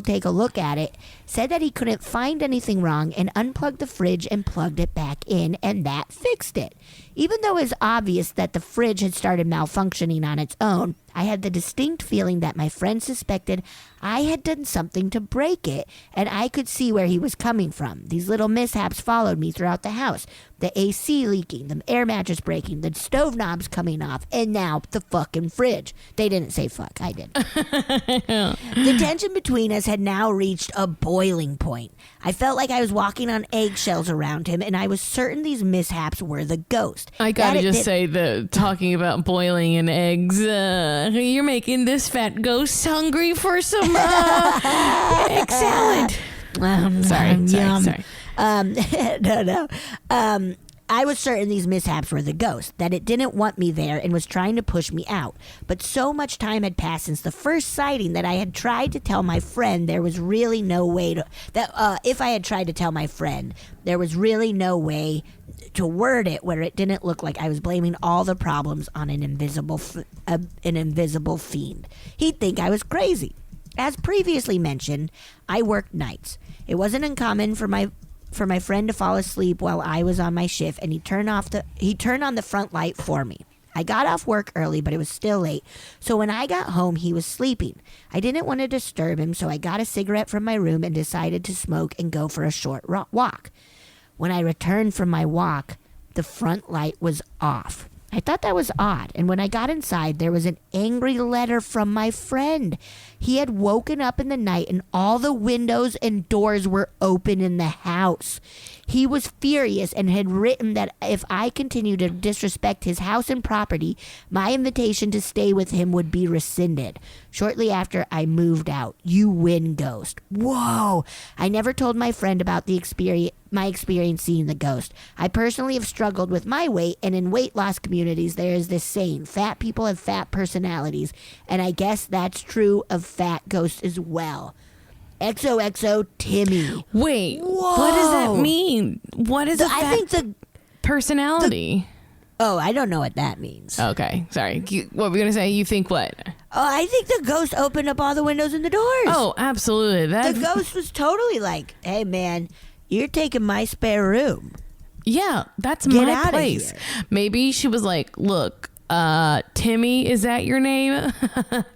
take a look at it, said that he couldn't find anything wrong, and unplugged the fridge and plugged it back in, and that fixed it. Even though it was obvious that the fridge had started malfunctioning on its own, I had the distinct feeling that my friend suspected I had done something to break it, and I could see where he was coming from. These little mishaps followed me throughout the house. The AC leaking, the air mattress breaking, the stove knobs coming off, and now the fucking fridge. They didn't say fuck, I did. The tension between us had now reached a boiling point. I felt like I was walking on eggshells around him, and I was certain these mishaps were the ghost. I gotta just say, talking about boiling and eggs, you're making this fat ghost hungry for some egg salad. Sorry. No. I was certain these mishaps were the ghost, that it didn't want me there and was trying to push me out. But so much time had passed since the first sighting that I had tried to tell my friend there was really no way to... if I had tried to tell my friend, there was really no way to word it where it didn't look like I was blaming all the problems on an invisible fiend. He'd think I was crazy. As previously mentioned, I worked nights. It wasn't uncommon for my friend to fall asleep while I was on my shift, and he turned on the front light for me. I got off work early, but it was still late, so when I got home, he was sleeping. I didn't want to disturb him, so I got a cigarette from my room and decided to smoke and go for a short walk. When I returned from my walk, the front light was off. I thought that was odd, and when I got inside, there was an angry letter from my friend. He had woken up in the night, and all the windows and doors were open in the house. He was furious and had written that if I continued to disrespect his house and property, my invitation to stay with him would be rescinded. Shortly after, I moved out. You win, ghost. Whoa! I never told my friend about my experience seeing the ghost. I personally have struggled with my weight, and in weight loss communities, there is this saying, fat people have fat personalities, and I guess that's true of fat ghosts as well. XOXO Timmy. Wait, Whoa. what does that mean? What is I think the personality? Oh, I don't know what that means. Okay, sorry. What were we gonna say? You think what? Oh, I think the ghost opened up all the windows and the doors. Oh, absolutely. The ghost was totally like, "Hey, man, you're taking my spare room." Yeah, that's Get my outta place. here. Maybe she was like, look, Timmy, is that your name?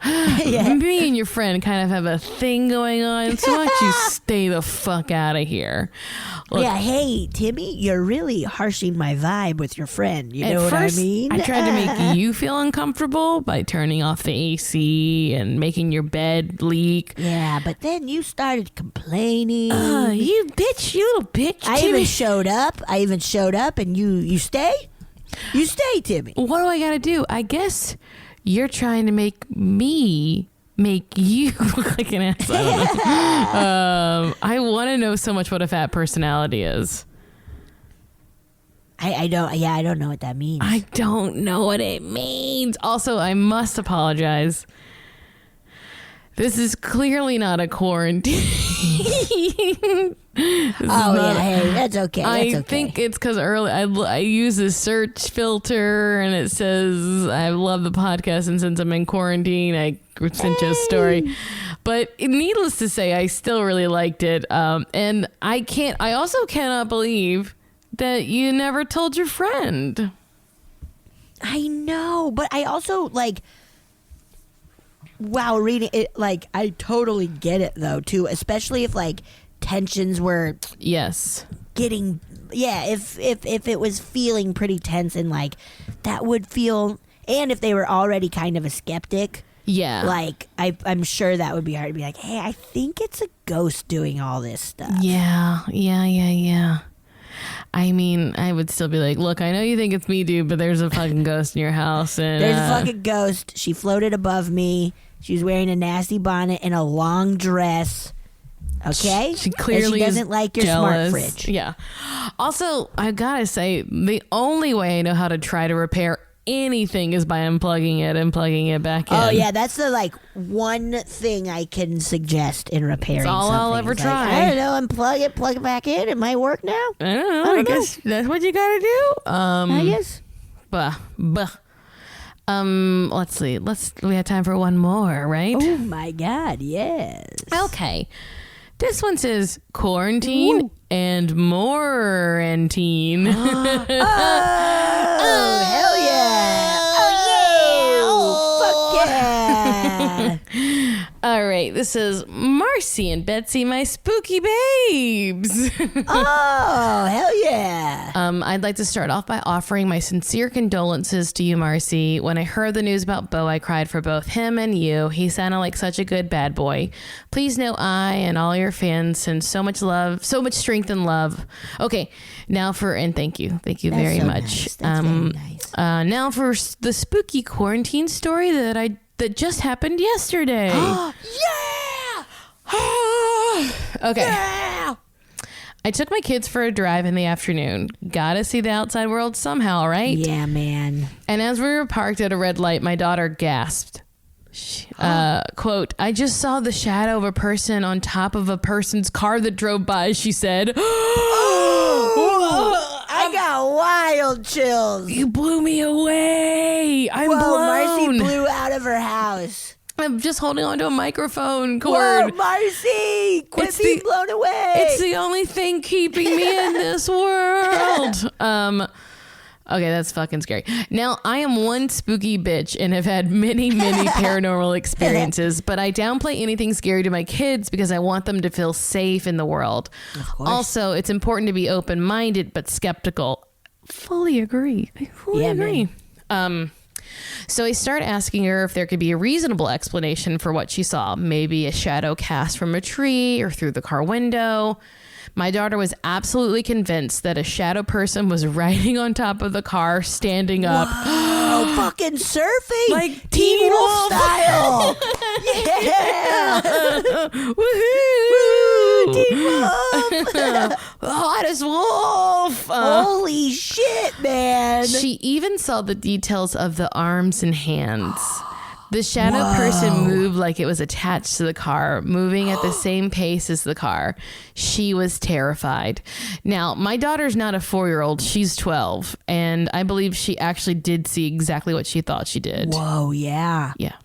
Yeah. Me and your friend kind of have a thing going on, so why don't you stay the fuck out of here? Look, Yeah, hey, Timmy, you're really harshing my vibe with your friend. You at know what I first, mean? I tried to make you feel uncomfortable by turning off the AC and making your bed leak. Yeah, but then you started complaining. You bitch, you little bitch. I Timmy. even showed up, and you stay? You stay, Timmy. What do I gotta do? I guess you're trying to make me make you look like an ass. I don't know. I want to know so much what a fat personality is. I don't know what that means. I don't know what it means. Also, I must apologize. This is clearly not a quarantine. Hey, that's okay. I think it's because early I use a search filter and it says I love the podcast, and since I'm in quarantine, I sent you a story. But needless to say, I still really liked it, and I also cannot believe that you never told your friend. I know, but I also wow, reading it, I totally get it though too, especially if tensions were getting, if it was feeling pretty tense, and that would feel, and if they were already kind of a skeptic, I'm sure that would be hard to be like, hey, I think it's a ghost doing all this stuff. Yeah. I mean, I would still be like, look, I know you think it's me, dude, but there's a fucking ghost in your house. And there's a fucking ghost. She floated above me. She was wearing a nasty bonnet and a long dress. Okay? She clearly and she doesn't like your jealous. smart fridge. Yeah. Also, I gotta say, the only way I know how to try to repair anything is by unplugging it and plugging it back in. Oh, yeah. That's the one thing I can suggest in repairing That's all something. I'll ever try. I don't know. Unplug it, plug it back in. It might work now. I don't know. I guess that's what you gotta do. I guess. Let's see. We have time for one more, right? Oh my God, yes. Okay. This one says quarantine and morantine. Oh, hell yeah. Oh, yeah. Fuck yeah. All right. This is Marcy and Betsy, my spooky babes. Oh, hell yeah. I'd like to start off by offering my sincere condolences to you, Marcy. When I heard the news about Bo, I cried for both him and you. He sounded like such a good bad boy. Please know I and all your fans send so much love, so much strength and love. Okay, now thank you. Thank you very much. Nice. That's very nice. Now for the spooky quarantine story that just happened yesterday. Yeah. Okay. Yeah. I took my kids for a drive in the afternoon. Gotta see the outside world somehow, right? Yeah, man. And as we were parked at a red light, my daughter gasped. Quote, I just saw the shadow of a person on top of a person's car that drove by, she said. I got wild chills. You blew me away. I'm blown. Marcy blew out of her house. I'm just holding onto a microphone cord. Whoa, Marcy! Quit being blown away. It's the only thing keeping me in this world. Okay, that's fucking scary. Now, I am one spooky bitch and have had many, many paranormal experiences, but I downplay anything scary to my kids because I want them to feel safe in the world. Of course. Also, it's important to be open-minded but skeptical. Fully agree. I fully agree. So I start asking her if there could be a reasonable explanation for what she saw. Maybe a shadow cast from a tree or through the car window. My daughter was absolutely convinced that a shadow person was riding on top of the car, standing up. Oh, fucking surfing. Like Teen Wolf style. Yeah. Woohoo! Teen Wolf. The hottest wolf. Holy shit, man. She even saw the details of the arms and hands. The shadow person moved like it was attached to the car, moving at the same pace as the car. She was terrified. Now, my daughter's not a 4-year-old. She's 12. And I believe she actually did see exactly what she thought she did. Whoa, yeah. Yeah.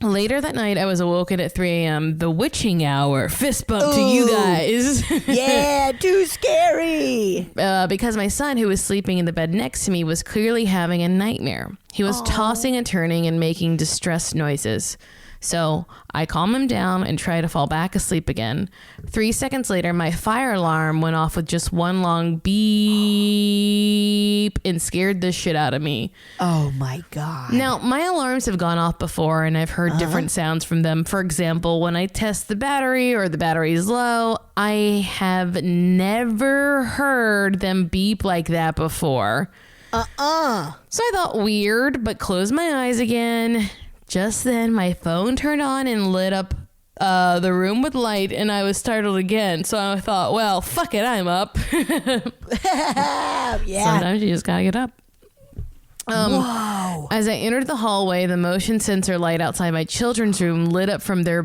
Later that night, I was awoken at 3 a.m. The witching hour. Fist bump to you guys. Yeah, too scary. Because my son, who was sleeping in the bed next to me, was clearly having a nightmare. He was tossing and turning and making distressed noises. So I calm him down and try to fall back asleep again. 3 seconds later, my fire alarm went off with just one long beep and scared the shit out of me. Oh my God. Now, my alarms have gone off before and I've heard different sounds from them. For example, when I test the battery or the battery is low, I have never heard them beep like that before. So I thought weird, but closed my eyes again. Just then, my phone turned on and lit up the room with light, and I was startled again. So I thought, well, fuck it, I'm up. Yeah. Sometimes you just gotta get up. Whoa. As I entered the hallway, the motion sensor light outside my children's room lit up their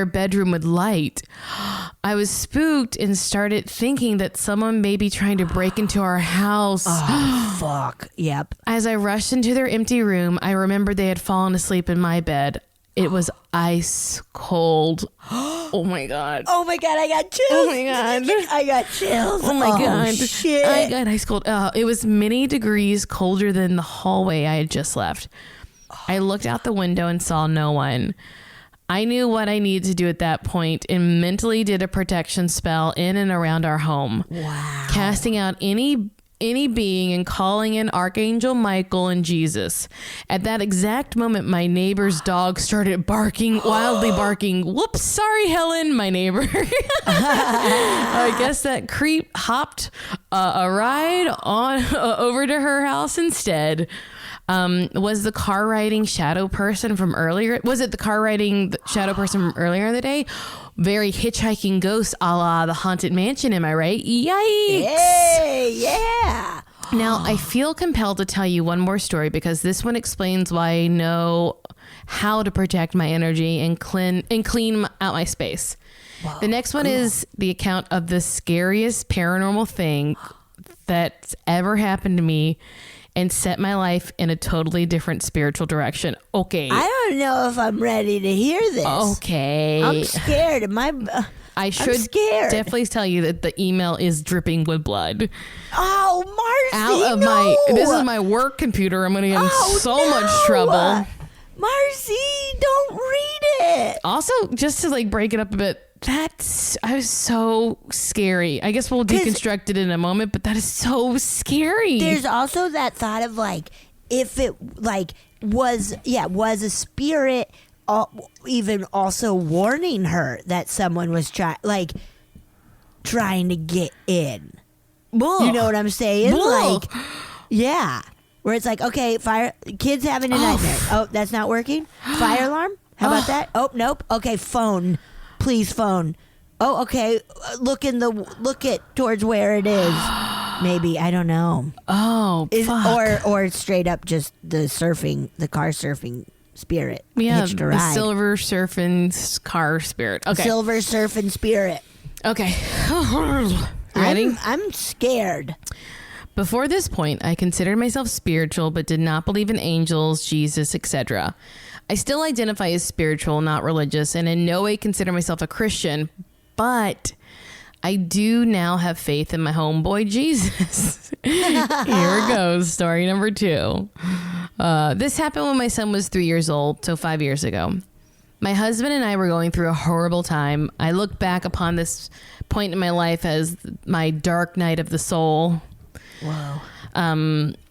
bedroom with light. I was spooked and started thinking that someone may be trying to break into our house. Oh, fuck. Yep. As I rushed into their empty room, I remembered they had fallen asleep in my bed. It was ice cold. Oh my God. Oh my God, I got chills. Oh my God. I got chills. Oh my God. Shit. I got ice cold. It was many degrees colder than the hallway I had just left. I looked out the window and saw no one. I knew what I needed to do at that point and mentally did a protection spell in and around our home. Wow. Casting out any being and calling in Archangel Michael and Jesus. At that exact moment, my neighbor's dog started wildly barking. Whoops, sorry, Helen, my neighbor. I guess that creep hopped a ride on over to her house instead. Was the car riding shadow person from earlier? Was it the car riding shadow person from earlier in the day? Very hitchhiking ghost a la the Haunted Mansion, am I right? Yikes. Hey, yeah. Now, I feel compelled to tell you one more story because this one explains why I know how to protect my energy and clean out my space. Whoa, the next one is the account of the scariest paranormal thing that's ever happened to me and set my life in a totally different spiritual direction. Okay. I don't know if I'm ready to hear this. Okay. I'm scared. I should I'm scared. definitely tell you that the email is dripping with blood. Oh, Marcy, This is my work computer. I'm going to get in so much trouble. Marcy, don't read it. Also, just to break it up a bit, I was so scary. I guess we'll deconstruct it in a moment, but that is so scary. There's also that thought of if it was a spirit, even also warning her that someone was trying to get in. Ugh. You know what I'm saying? Ugh. Yeah. Where it's okay, kid's having a nightmare. Oh, that's not working? Fire alarm? How about that? Oh, nope. Okay, phone. Please phone. Oh, okay. Look it towards where it is. Maybe, I don't know. Oh, fuck. Or straight up just the car surfing spirit. Yeah, hitched a the ride. silver surfing car spirit. Okay. Silver surfing spirit. Okay. Ready? I'm scared. Before this point, I considered myself spiritual, but did not believe in angels, Jesus, etc. I still identify as spiritual, not religious, and in no way consider myself a Christian, but I do now have faith in my homeboy Jesus. Here it goes. Story number 2. This happened when my son was 3 years old, so 5 years ago. My husband and I were going through a horrible time. I look back upon this point in my life as my dark night of the soul. Whoa.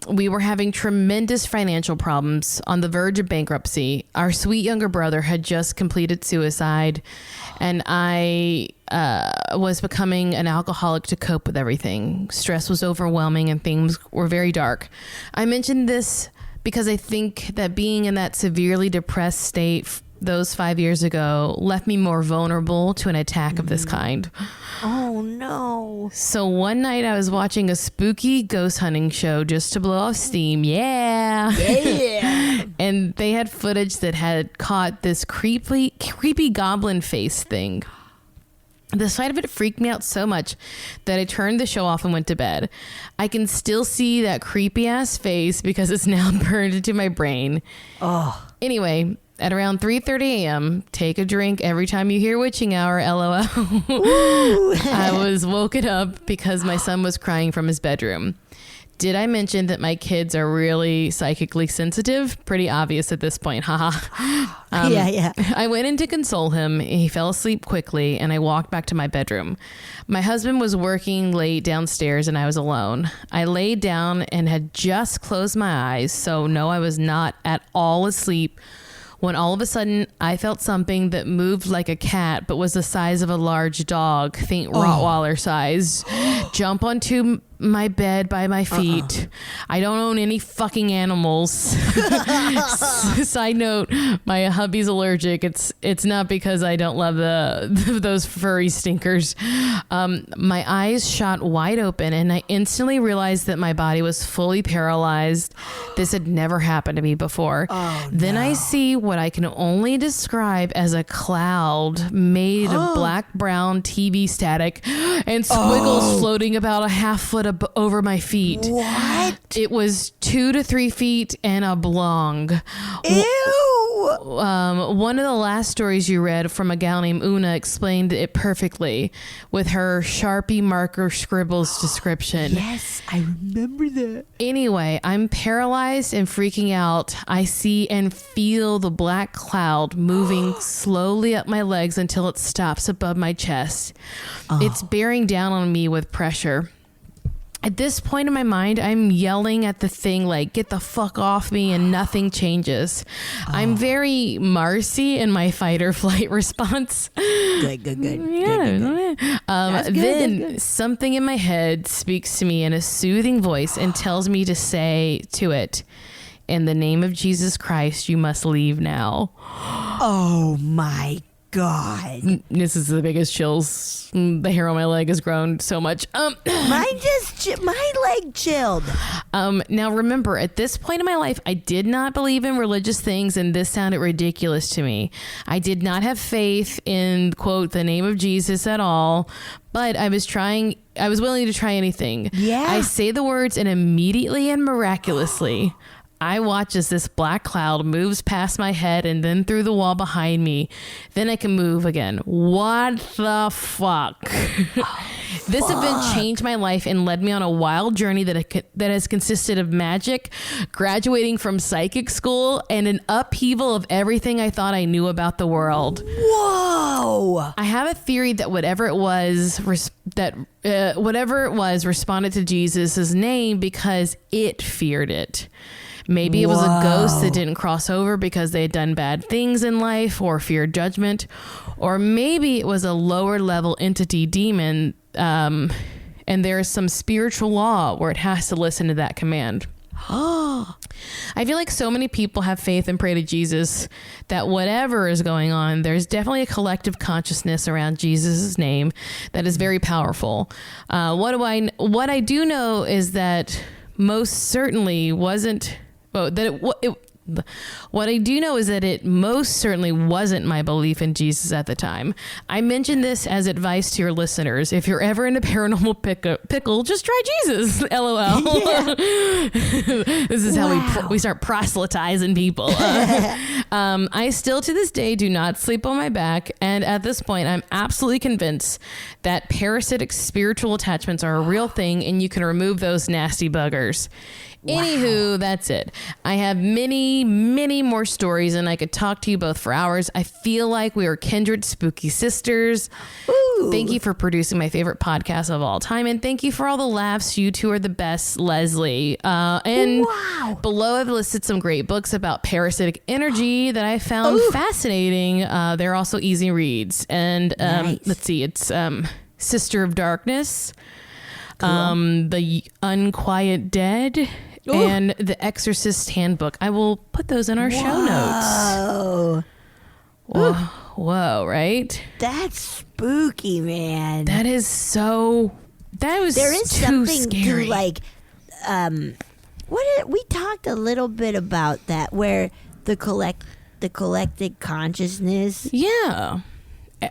We were having tremendous financial problems, on the verge of bankruptcy. Our sweet younger brother had just completed suicide, and I was becoming an alcoholic to cope with everything. Stress was overwhelming and things were very dark. I mentioned this because I think that being in that severely depressed state those 5 years ago left me more vulnerable to an attack of this kind. Oh no. So one night I was watching a spooky ghost hunting show just to blow off steam. Yeah. And they had footage that had caught this creepy goblin face thing. The sight of it freaked me out so much that I turned the show off and went to bed. I can still see that creepy ass face because it's now burned into my brain. Oh. Anyway, at around 3:30 a.m., take a drink every time you hear witching hour, LOL. I was woken up because my son was crying from his bedroom. Did I mention that my kids are really psychically sensitive? Pretty obvious at this point, haha. Yeah. I went in to console him. He fell asleep quickly, and I walked back to my bedroom. My husband was working late downstairs, and I was alone. I laid down and had just closed my eyes, so no, I was not at all asleep, when all of a sudden I felt something that moved like a cat but was the size of a large dog, think Rottweiler size, jump onto my bed by my feet. I don't own any fucking animals. Side note, my hubby's allergic. It's not because I don't love those furry stinkers. My eyes shot wide open and I instantly realized that my body was fully paralyzed. This had never happened to me before. Then I see what I can only describe as a cloud made of black-brown TV static and squiggles floating about a half foot over my feet. What? It was 2 to 3 feet and oblong. Ew. One of the last stories you read from a gal named Una explained it perfectly with her Sharpie marker scribbles description. Yes, I remember that. Anyway, I'm paralyzed and freaking out. I see and feel the black cloud moving slowly up my legs until it stops above my chest. It's bearing down on me with pressure. At this point in my mind, I'm yelling at the thing like, get the fuck off me, and nothing changes. I'm very Marcy in my fight or flight response. Good. Yeah. Then something in my head speaks to me in a soothing voice and tells me to say to it, in the name of Jesus Christ, you must leave now. Oh my God. This is the biggest chills. The hair on my leg has grown so much. My leg chilled. Now remember, at this point in my life, I did not believe in religious things, and this sounded ridiculous to me. I did not have faith in, quote, the name of Jesus at all, but I was willing to try anything. Yeah. I say the words, and immediately and miraculously, I watch as this black cloud moves past my head and then through the wall behind me. Then I can move again. What the fuck? This event changed my life and led me on a wild journey that has consisted of magic, graduating from psychic school, and an upheaval of everything I thought I knew about the world. Whoa! I have a theory that whatever it was responded to Jesus' name because it feared it. Maybe it was a ghost that didn't cross over because they had done bad things in life or feared judgment. Or maybe it was a lower level entity demon, and there is some spiritual law where it has to listen to that command. I feel like so many people have faith and pray to Jesus that whatever is going on, there's definitely a collective consciousness around Jesus' name that is very powerful. What I do know is that most certainly wasn't... What I do know is that it most certainly wasn't my belief in Jesus at the time. I mention this as advice to your listeners. If you're ever in a paranormal pickle, just try Jesus. LOL. Yeah. This is how we start proselytizing people. I still to this day do not sleep on my back. And at this point, I'm absolutely convinced that parasitic spiritual attachments are a real thing and you can remove those nasty buggers. Anywho, that's it. I have many, many more stories and I could talk to you both for hours. I feel like we are kindred spooky sisters. Ooh. Thank you for producing my favorite podcast of all time. And thank you for all the laughs. You two are the best, Lesley. And below I've listed some great books about parasitic energy that I found fascinating. They're also easy reads. And let's see, it's Sister of Darkness, The Unquiet Dead, and The Exorcist Handbook. I will put those in our show notes. Whoa, right? That's spooky, man. That was There is too something scary. to like we talked a little bit about that, where the collective consciousness. Yeah.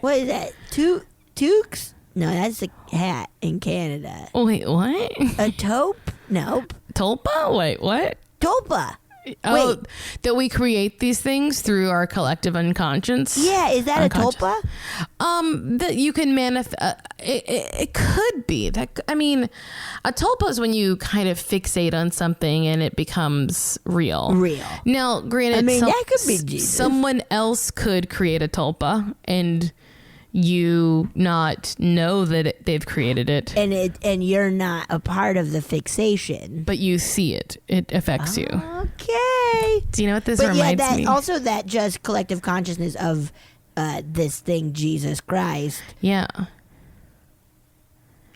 What is that? Toques? No, that's a hat in Canada. Wait, what? A taupe? Nope. Tulpa? Wait, what? Tulpa. Oh, Wait. that we create these things through our collective unconscious. Yeah, is that a tulpa? That you can manifest. It could be that. I mean, a tulpa is when you kind of fixate on something and it becomes real. Now, granted, that could be Jesus. Someone else could create a tulpa and you not know that they've created it, and you're not a part of the fixation, but you see it. It affects you. Okay. Do you know what this reminds me? Also, that just collective consciousness of this thing, Jesus Christ. Yeah.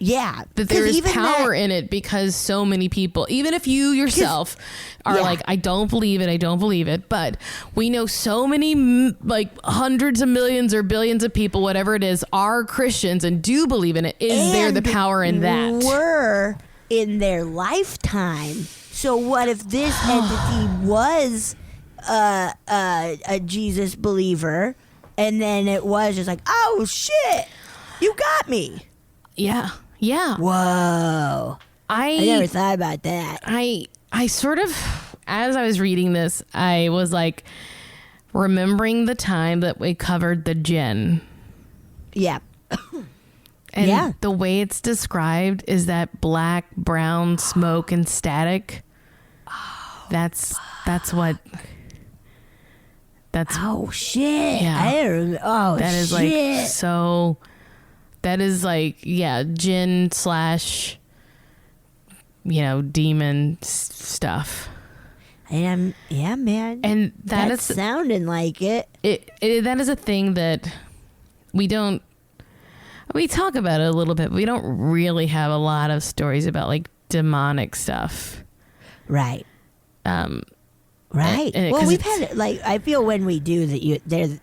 Yeah, that there is power in it, because so many people, even if you yourself are like, I don't believe it, but we know so many, like hundreds of millions or billions of people, whatever it is, are Christians and do believe in it. Is there the power in that? Were in their lifetime. So what if this entity was a Jesus believer, and then it was just like, oh shit, you got me. Yeah. Whoa. I never thought about that. I sort of, as I was reading this, I was like remembering the time that we covered the jinn. Yeah. And the way it's described is that black, brown smoke and static. That's oh shit. Yeah. That is shit. like so. That is like, jinn / demon stuff. And man. And that's sounding like it. That is a thing that we talk about it a little bit, but we don't really have a lot of stories about like demonic stuff. Right. Right. And well, we've had like, I feel when we do that,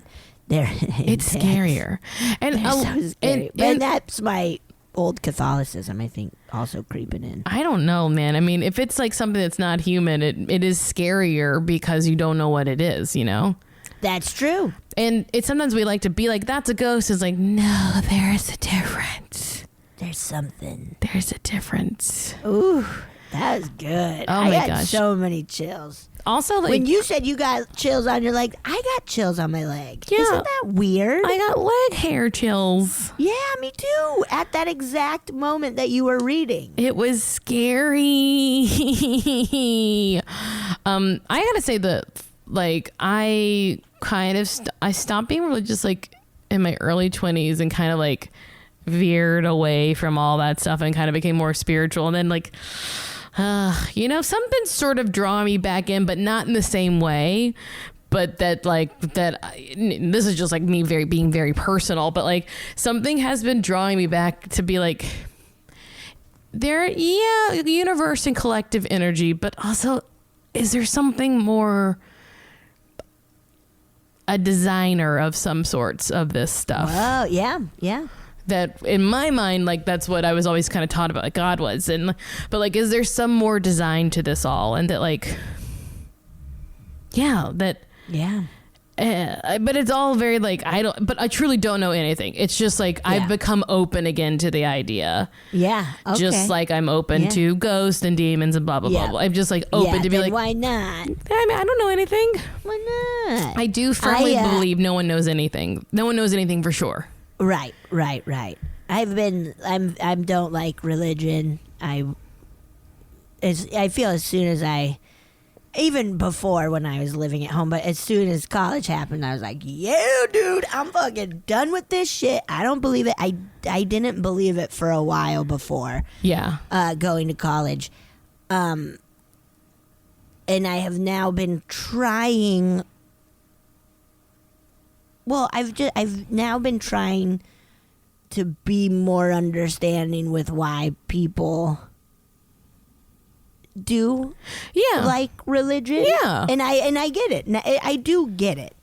they're it's scarier, and so scary. And that's my old Catholicism, I think, also creeping in. I don't know, man. I mean, if it's like something that's not human, it is scarier because you don't know what it is. That's true. And it's sometimes we like to be like, that's a ghost. It's like, no, there's a difference. There's something. There's a difference. Ooh, that was good. Oh my gosh, gosh, so many chills. Also, like, when you said you got chills on your leg, I got chills on my leg. Yeah. Isn't that weird? I got leg hair chills. Yeah, me too. At that exact moment that you were reading. It was scary. I gotta say that, like, I kind of, I stopped being religious, like, in my early 20s and kind of, like, veered away from all that stuff and kind of became more spiritual. And then, like, something sort of draw me back in, but not in the same way. But that this is just like me being very personal, but like something has been drawing me back to be like, universe and collective energy, but also is there something more, a designer of some sorts of this stuff? Oh, yeah. That in my mind, like, that's what I was always kind of taught about, like God was. But like, is there some more design to this all? And that, like, but it's all very like, I truly don't know anything. It's just like, I've become open again to the idea. Yeah. Okay. Just like I'm open to ghosts and demons and blah, blah, blah, blah. I'm just like open to be like, why not? I mean, I don't know anything. Why not? I do firmly believe no one knows anything. No one knows anything for sure. Right. I don't like religion. I feel as soon as even before when I was living at home, but as soon as college happened, I was like, yeah, dude, I'm fucking done with this shit. I don't believe it. I didn't believe it for a while before. Yeah. Going to college. And I have now been trying. Well, I've now been trying to be more understanding with why people do like religion. Yeah. And I get it. I do get it.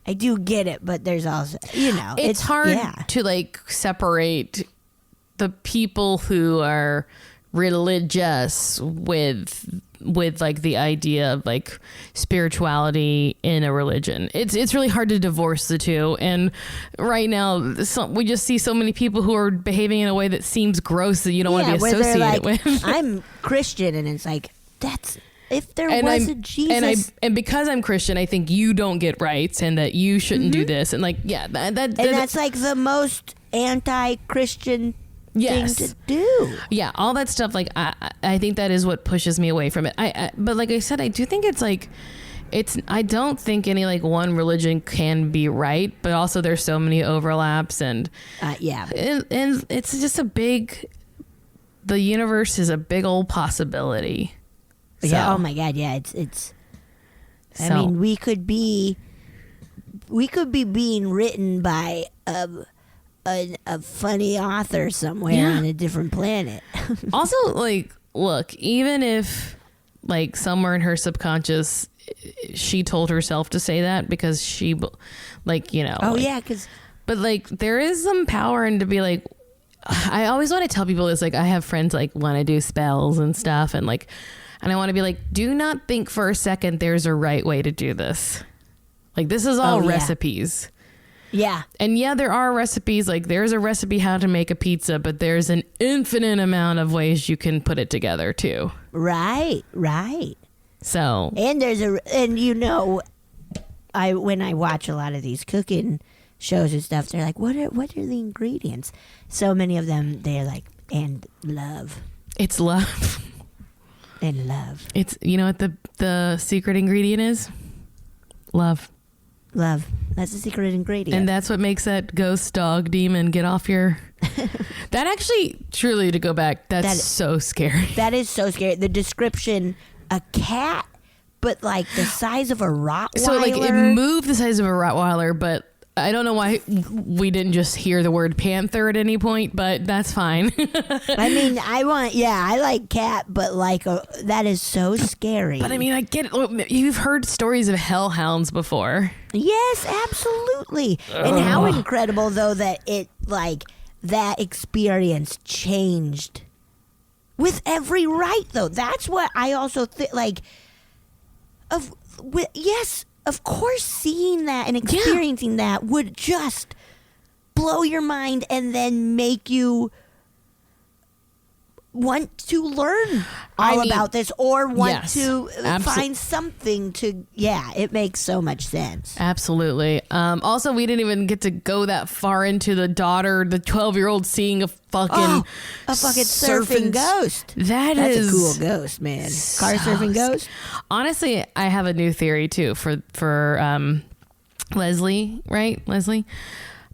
I do get it, but there's also, it's hard to like separate the people who are religious with like the idea of like spirituality in a religion. It's really hard to divorce the two. And right now we just see so many people who are behaving in a way that seems gross that you don't want to be associated with. I'm Christian, and it's like, that's, if there was a Jesus. And because I'm Christian, I think you don't get rights and that you shouldn't do this. And like, yeah, that's like the most anti-Christian thing to do. Yeah, all that stuff. Like, I think that is what pushes me away from it. But like I said, I do think it's like, I don't think any like one religion can be right, but also there's so many overlaps and and it's just the universe is a big old possibility. Yeah. Oh my God. Yeah. It's. I mean, we could be being written by a funny author somewhere on a different planet. Also, like, look, even if like somewhere in her subconscious she told herself to say that because she like, but like there is some power in to be like, I always want to tell people this, like I have friends like want to do spells and stuff and I want to be like, do not think for a second there's a right way to do this. Like this is all recipes. Yeah. And yeah, there are recipes, like there's a recipe how to make a pizza, but there's an infinite amount of ways you can put it together too. Right. So. And when I watch a lot of these cooking shows and stuff, they're like, what are the ingredients? So many of them, they're like, and love. It's love. And love. It's, you know what the secret ingredient is? Love. Love. That's the secret ingredient. And that's what makes that ghost dog demon get off your... That actually, truly, to go back, that's so scary. That is so scary. The description, a cat, but like the size of a Rottweiler. So like it moved the size of a Rottweiler, but I don't know why we didn't just hear the word panther at any point, but that's fine. I mean, I like cat, but like that is so scary. But I mean, I get it. You've heard stories of hellhounds before. Yes, absolutely. And how incredible though that it like that experience changed with every right though. That's what I also think like yes. Of course, seeing that and experiencing that would just blow your mind and then make you want to learn about this or want to find something to... Yeah, it makes so much sense. Absolutely. Also, we didn't even get to go that far into the daughter, the 12-year-old seeing a fucking surfing ghost. That's a cool ghost, man. Car surfing ghost. Honestly, I have a new theory too for Lesley, right? Lesley.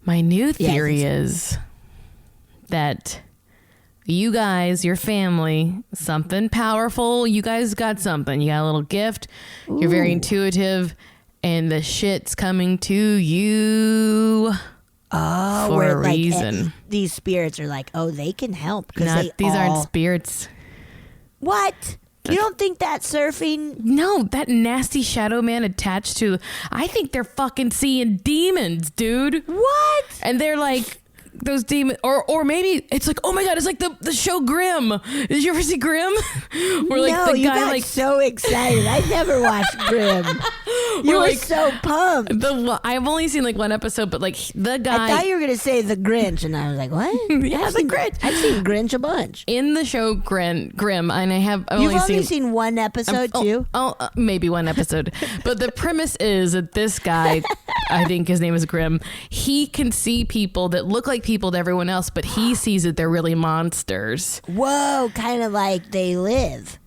My new theory is that you guys, your family, something powerful. You guys got something. You got a little gift. Ooh. You're very intuitive, and the shit's coming to you. Oh, for a reason. These spirits are like, they can help. These aren't spirits. What? You don't think that surfing? No, that nasty shadow man attached to... I think they're fucking seeing demons, dude. What? And they're like... Those demons, or maybe it's like, oh my God, it's like the show Grimm. Did you ever see Grimm? Where like no, the you guy got like so excited. I never watched Grimm. You were like, so pumped. I've only seen like one episode, but like the guy. I thought you were gonna say the Grinch, and I was like, what? Yeah, the Grinch. I've seen Grinch a bunch. In the show Grimm, and I've only seen one episode too. Maybe one episode. But the premise is that this guy, I think his name is Grimm. He can see people that look like people to everyone else, but he sees that they're really monsters. Whoa, kind of like They Live.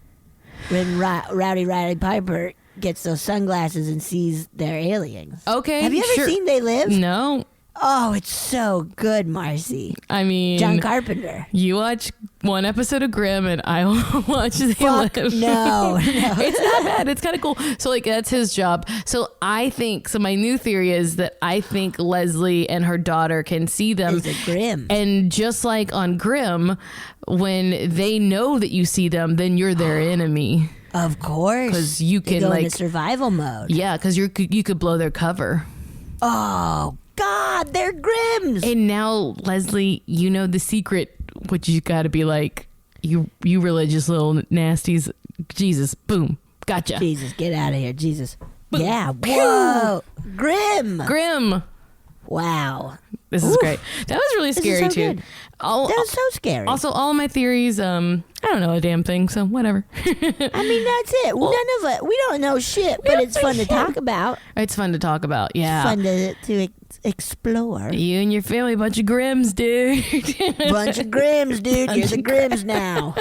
When Rowdy Roddy Piper gets those sunglasses and sees their aliens. Okay. Have you ever seen They Live? No. Oh, it's so good, Marcy. I mean... John Carpenter. You watch one episode of Grimm and I will watch They Live. No. It's not bad. It's kind of cool. So, like, that's his job. So, my new theory is that I think Lesley and her daughter can see them. Is it Grimm? And just like on Grimm, when they know that you see them, then you're their enemy. Of course. Because you can, go like... into survival mode. Yeah, because you could blow their cover. Oh, God, they're Grims. And now, Lesley, you know the secret, which you got to be like, you religious little nasties. Jesus, boom, gotcha. Jesus, get out of here, Jesus. Boom. Yeah, whoa. Grim. Wow. This is great. That was really scary, so too. Good. That was so scary. Also, all of my theories, I don't know a damn thing, so whatever. I mean, that's it. None of it. We don't know shit, but it's fun to talk about. It's fun to talk about, yeah. It's fun to explore. You and your family, bunch of Grims, dude. Bunch of Grims, dude. You're the Grims now.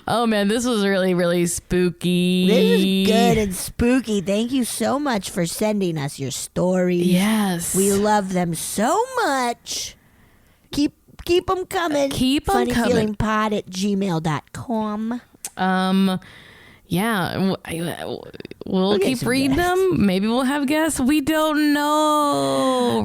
Oh, man, this was really, really spooky. This is good and spooky. Thank you so much for sending us your stories. Yes. We love them so much. Keep them coming. Keep them coming. funnyfeelingpod@gmail.com. Yeah, we'll keep reading them. Maybe we'll have guests. We don't know.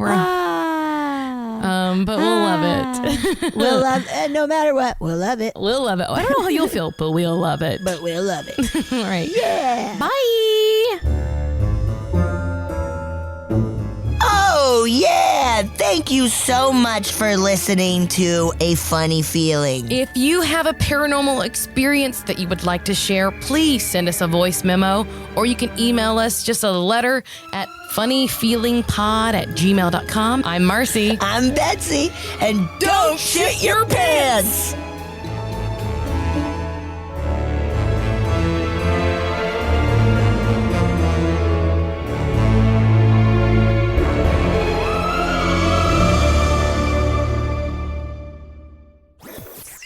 But we'll love it. We'll love it. No matter what, we'll love it. We'll love it. I don't know how you'll feel, but we'll love it. But we'll love it. All right. Yeah. Bye. Oh, yeah. Thank you so much for listening to A Funny Feeling. If you have a paranormal experience that you would like to share, please send us a voice memo, or you can email us just a letter at funnyfeelingpod@gmail.com. I'm Marcy. I'm Betsy. And don't shit your pants.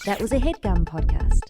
That was a HeadGum podcast.